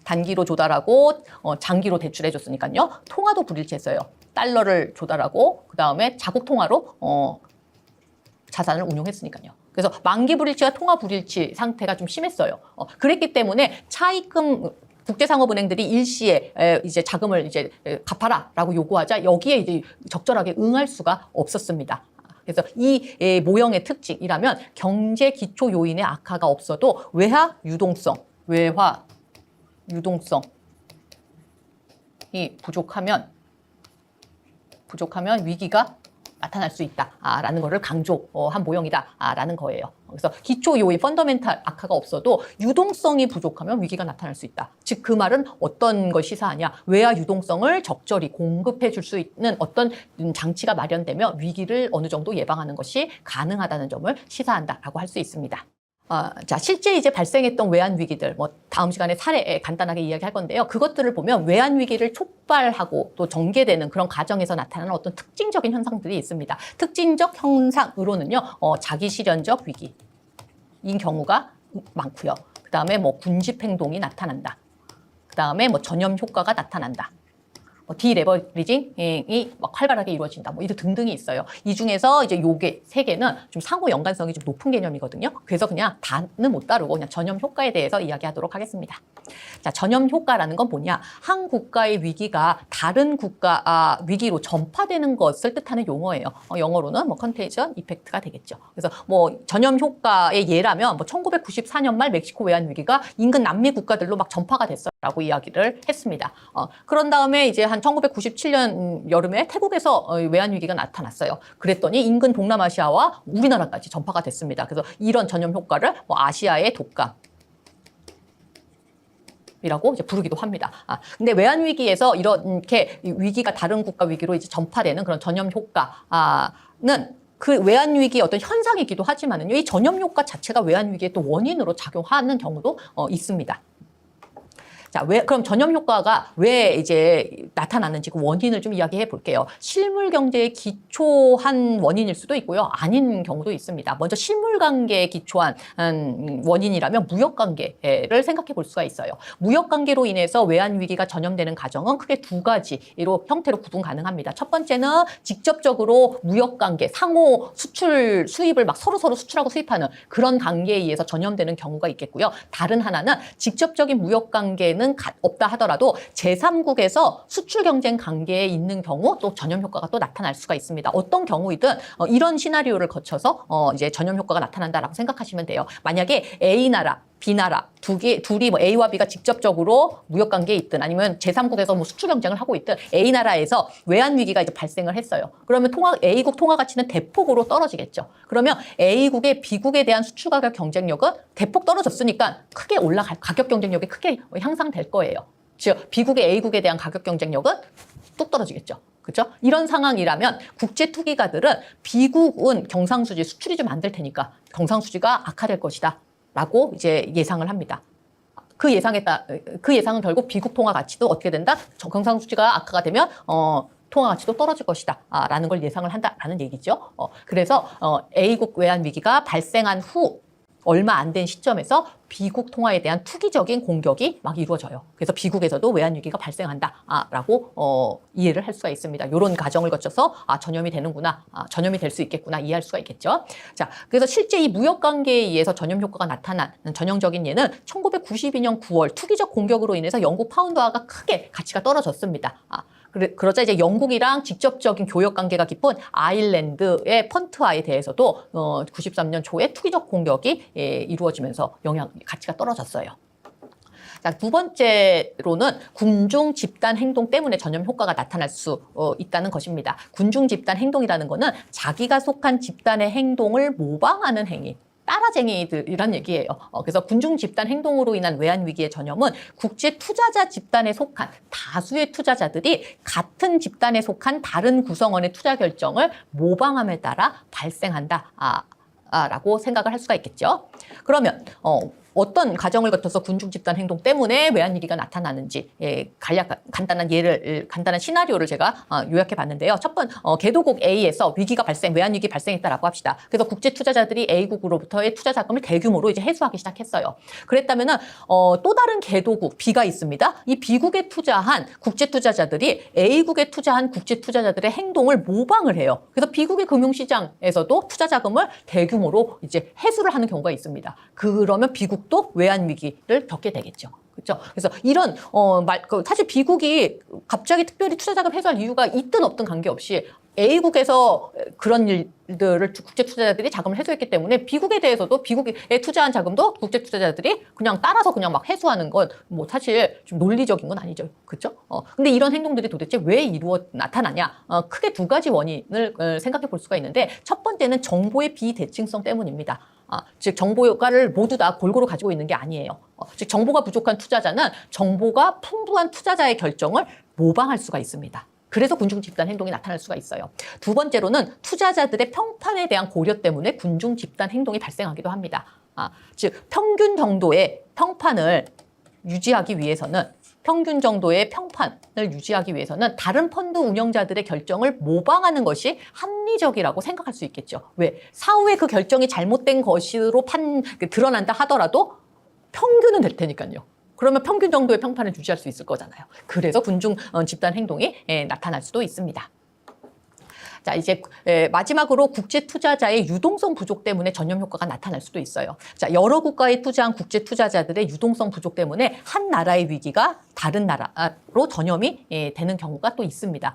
단기로 조달하고 장기로 대출해줬으니까요. 통화도 불일치했어요. 달러를 조달하고 그 다음에 자국 통화로 자산을 운용했으니까요. 그래서 만기 불일치와 통화 불일치 상태가 좀 심했어요. 그랬기 때문에 차입금 국제상업은행들이 일시에 이제 자금을 이제 갚아라라고 요구하자 여기에 이제 적절하게 응할 수가 없었습니다. 그래서 이 모형의 특징이라면 경제 기초 요인의 악화가 없어도 외화 유동성이 부족하면 위기가 나타날 수 있다라는 것을 강조한 모형이다라는 거예요. 그래서 기초 요인, 펀더멘탈 악화가 없어도 유동성이 부족하면 위기가 나타날 수 있다. 즉 그 말은 어떤 걸 시사하냐? 외화 유동성을 적절히 공급해 줄 수 있는 어떤 장치가 마련되면 위기를 어느 정도 예방하는 것이 가능하다는 점을 시사한다라고 할 수 있습니다. 자, 실제 이제 발생했던 외환 위기들, 다음 시간에 사례 간단하게 이야기할 건데요. 그것들을 보면 외환 위기를 촉발하고 또 전개되는 그런 과정에서 나타나는 어떤 특징적인 현상들이 있습니다. 특징적 현상으로는요, 자기 실현적 위기인 경우가 많고요. 그 다음에 군집 행동이 나타난다. 그 다음에 전염 효과가 나타난다. 디레버리징이 막 활발하게 이루어진다. 뭐 이런 등등이 있어요. 이 중에서 이제 요게 세 개는 좀 상호 연관성이 좀 높은 개념이거든요. 그래서 그냥 다는 못 다루고 그냥 전염 효과에 대해서 이야기하도록 하겠습니다. 자, 전염 효과라는 건 뭐냐? 한 국가의 위기가 다른 국가 위기로 전파되는 것을 뜻하는 용어예요. 영어로는 뭐 컨테이전 이펙트가 되겠죠. 그래서 뭐 전염 효과의 예라면 뭐 1994년 말 멕시코 외환 위기가 인근 남미 국가들로 막 전파가 됐어라고 이야기를 했습니다. 그런 다음에 이제 한 1997년 여름에 태국에서 외환 위기가 나타났어요. 그랬더니 인근 동남아시아와 우리나라까지 전파가 됐습니다. 그래서 이런 전염 효과를 뭐 아시아의 독감 이라고 이제 부르기도 합니다. 근데 외환 위기에서 이렇게 위기가 다른 국가 위기로 이제 전파되는 그런 전염 효과는 그 외환 위기의 어떤 현상이기도 하지만은요, 이 전염 효과 자체가 외환 위기의 또 원인으로 작용하는 경우도 있습니다. 자, 그럼 전염 효과가 왜 이제 나타나는지 그 원인을 좀 이야기해 볼게요. 실물 경제에 기초한 원인일 수도 있고요. 아닌 경우도 있습니다. 먼저 실물 관계에 기초한 원인이라면 무역 관계를 생각해 볼 수가 있어요. 무역 관계로 인해서 외환 위기가 전염되는 과정은 크게 두 가지로 형태로 구분 가능합니다. 첫 번째는 직접적으로 무역 관계, 상호 수출, 수입을 막 서로 수출하고 수입하는 그런 관계에 의해서 전염되는 경우가 있겠고요. 다른 하나는 직접적인 무역 관계는 없다 하더라도 제3국에서 수출 경쟁 관계에 있는 경우 또 전염 효과가 또 나타날 수가 있습니다. 어떤 경우이든 이런 시나리오를 거쳐서 이제 전염 효과가 나타난다라고 생각하시면 돼요. 만약에 A나라, B나라 둘이 뭐 A와 B가 직접적으로 무역 관계에 있든 아니면 제3국에서 뭐 수출 경쟁을 하고 있든 A나라에서 외환 위기가 이제 발생을 했어요. 그러면 A국 통화 가치는 대폭으로 떨어지겠죠. 그러면 A국의 B국에 대한 수출 가격 경쟁력은 대폭 떨어졌으니까 크게 올라갈 가격 경쟁력이 크게 향상될 거예요. 즉 B국의 A국에 대한 가격 경쟁력은 뚝 떨어지겠죠. 그렇죠? 이런 상황이라면 국제 투기가들은 B국은 경상수지 수출이 좀 안 될 테니까 경상수지가 악화될 것이다. 라고 이제 예상을 합니다. 그 예상은 결국 비국 통화 가치도 어떻게 된다? 경상수지가 악화가 되면 통화 가치도 떨어질 것이다. 라는 걸 예상을 한다라는 얘기죠. 그래서 A국 외환 위기가 발생한 후 얼마 안 된 시점에서 B국 통화에 대한 투기적인 공격이 막 이루어져요. 그래서 B국에서도 외환 위기가 발생한다라고 이해를 할 수가 있습니다. 이런 과정을 거쳐서 전염이 되는구나, 전염이 될 수 있겠구나 이해할 수가 있겠죠. 자, 그래서 실제 이 무역 관계에 의해서 전염 효과가 나타난 전형적인 예는 1992년 9월 투기적 공격으로 인해서 영국 파운드화가 크게 가치가 떨어졌습니다. 그러자 이제 영국이랑 직접적인 교역 관계가 깊은 아일랜드의 펀트화에 대해서도 93년 초에 투기적 공격이 이루어지면서 가치가 떨어졌어요. 자, 두 번째로는 군중 집단 행동 때문에 전염 효과가 나타날 수 있다는 것입니다. 군중 집단 행동이라는 거는 자기가 속한 집단의 행동을 모방하는 행위. 따라쟁이들이란 얘기예요. 그래서 군중 집단 행동으로 인한 외환 위기의 전염은 국제 투자자 집단에 속한 다수의 투자자들이 같은 집단에 속한 다른 구성원의 투자 결정을 모방함에 따라 발생한다. 라고 생각을 할 수가 있겠죠. 그러면 어떤 과정을 거쳐서 군중 집단 행동 때문에 외환 위기가 나타나는지 간단한 시나리오를 제가 요약해 봤는데요. 첫 번째 개도국 A에서 외환 위기 발생했다라고 합시다. 그래서 국제 투자자들이 A국으로부터의 투자 자금을 대규모로 이제 회수하기 시작했어요. 그랬다면은 또 다른 개도국 B가 있습니다. 이 B국에 투자한 국제 투자자들이 A국에 투자한 국제 투자자들의 행동을 모방을 해요. 그래서 B국의 금융시장에서도 투자 자금을 대규모로 이제 회수를 하는 경우가 있습니다. 그러면 B국 또 외환 위기를 겪게 되겠죠. 그렇죠? 그래서 이런 사실 B국이 갑자기 특별히 투자 자금 회수할 이유가 있든 없든 관계없이 A국에서 그런 일들을 국제 투자자들이 자금을 회수했기 때문에 B국에 대해서도 B국에 투자한 자금도 국제 투자자들이 그냥 따라서 그냥 막 회수하는 건 뭐 사실 좀 논리적인 건 아니죠. 그렇죠? 근데 이런 행동들이 도대체 왜 나타나냐? 크게 두 가지 원인을 생각해 볼 수가 있는데 첫 번째는 정보의 비대칭성 때문입니다. 즉 정보가를 모두 다 골고루 가지고 있는 게 아니에요. 즉 정보가 부족한 투자자는 정보가 풍부한 투자자의 결정을 모방할 수가 있습니다. 그래서 군중 집단 행동이 나타날 수가 있어요. 두 번째로는 투자자들의 평판에 대한 고려 때문에 군중 집단 행동이 발생하기도 합니다. 즉 평균 정도의 평판을 유지하기 위해서는 다른 펀드 운영자들의 결정을 모방하는 것이 합리적이라고 생각할 수 있겠죠. 왜? 사후에 그 결정이 잘못된 것으로 드러난다 하더라도 평균은 될 테니까요. 그러면 평균 정도의 평판을 유지할 수 있을 거잖아요. 그래서 군중 집단 행동이 나타날 수도 있습니다. 자, 이제 마지막으로 국제 투자자의 유동성 부족 때문에 전염 효과가 나타날 수도 있어요. 자, 여러 국가에 투자한 국제 투자자들의 유동성 부족 때문에 한 나라의 위기가 다른 나라로 전염이 되는 경우가 또 있습니다.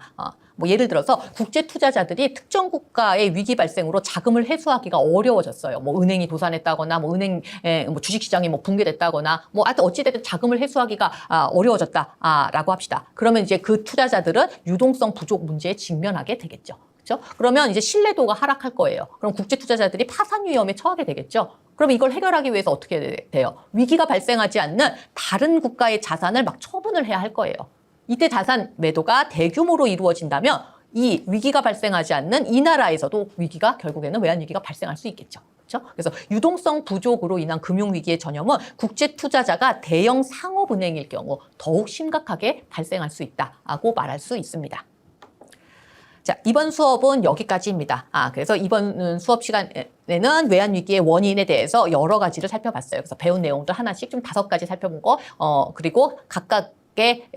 뭐 예를 들어서 국제 투자자들이 특정 국가의 위기 발생으로 자금을 회수하기가 어려워졌어요. 뭐 은행이 도산했다거나, 뭐 은행 뭐 주식시장이 뭐 붕괴됐다거나, 뭐 하여튼 어찌됐든 자금을 회수하기가 어려워졌다라고 합시다. 그러면 이제 그 투자자들은 유동성 부족 문제에 직면하게 되겠죠. 그렇죠? 그러면 이제 신뢰도가 하락할 거예요. 그럼 국제 투자자들이 파산 위험에 처하게 되겠죠. 그럼 이걸 해결하기 위해서 어떻게 돼요? 위기가 발생하지 않는 다른 국가의 자산을 막 처분을 해야 할 거예요. 이때 자산 매도가 대규모로 이루어진다면 이 위기가 발생하지 않는 이 나라에서도 위기가 결국에는 외환 위기가 발생할 수 있겠죠. 그렇죠? 그래서 유동성 부족으로 인한 금융위기의 전염은 국제 투자자가 대형 상업은행일 경우 더욱 심각하게 발생할 수 있다고 말할 수 있습니다. 자, 이번 수업은 여기까지입니다. 그래서 이번 수업 시간에는 외환위기의 원인에 대해서 여러 가지를 살펴봤어요. 그래서 배운 내용들 하나씩 좀 5가지 살펴본 거, 그리고 각각의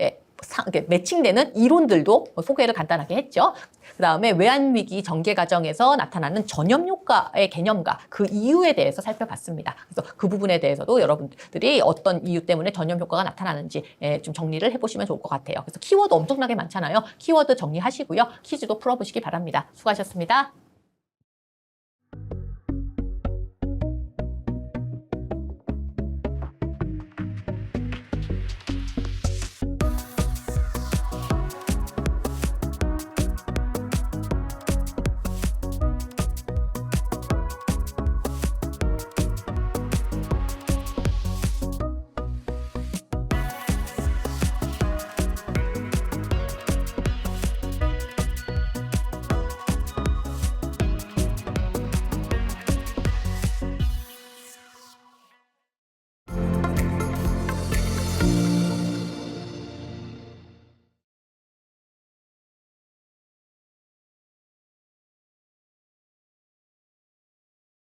매칭되는 이론들도 소개를 간단하게 했죠. 그 다음에 외환위기 전개 과정에서 나타나는 전염 효과의 개념과 그 이유에 대해서 살펴봤습니다. 그래서 그 부분에 대해서도 여러분들이 어떤 이유 때문에 전염 효과가 나타나는지 좀 정리를 해보시면 좋을 것 같아요. 그래서 키워드 엄청나게 많잖아요. 키워드 정리하시고요. 퀴즈도 풀어보시기 바랍니다. 수고하셨습니다.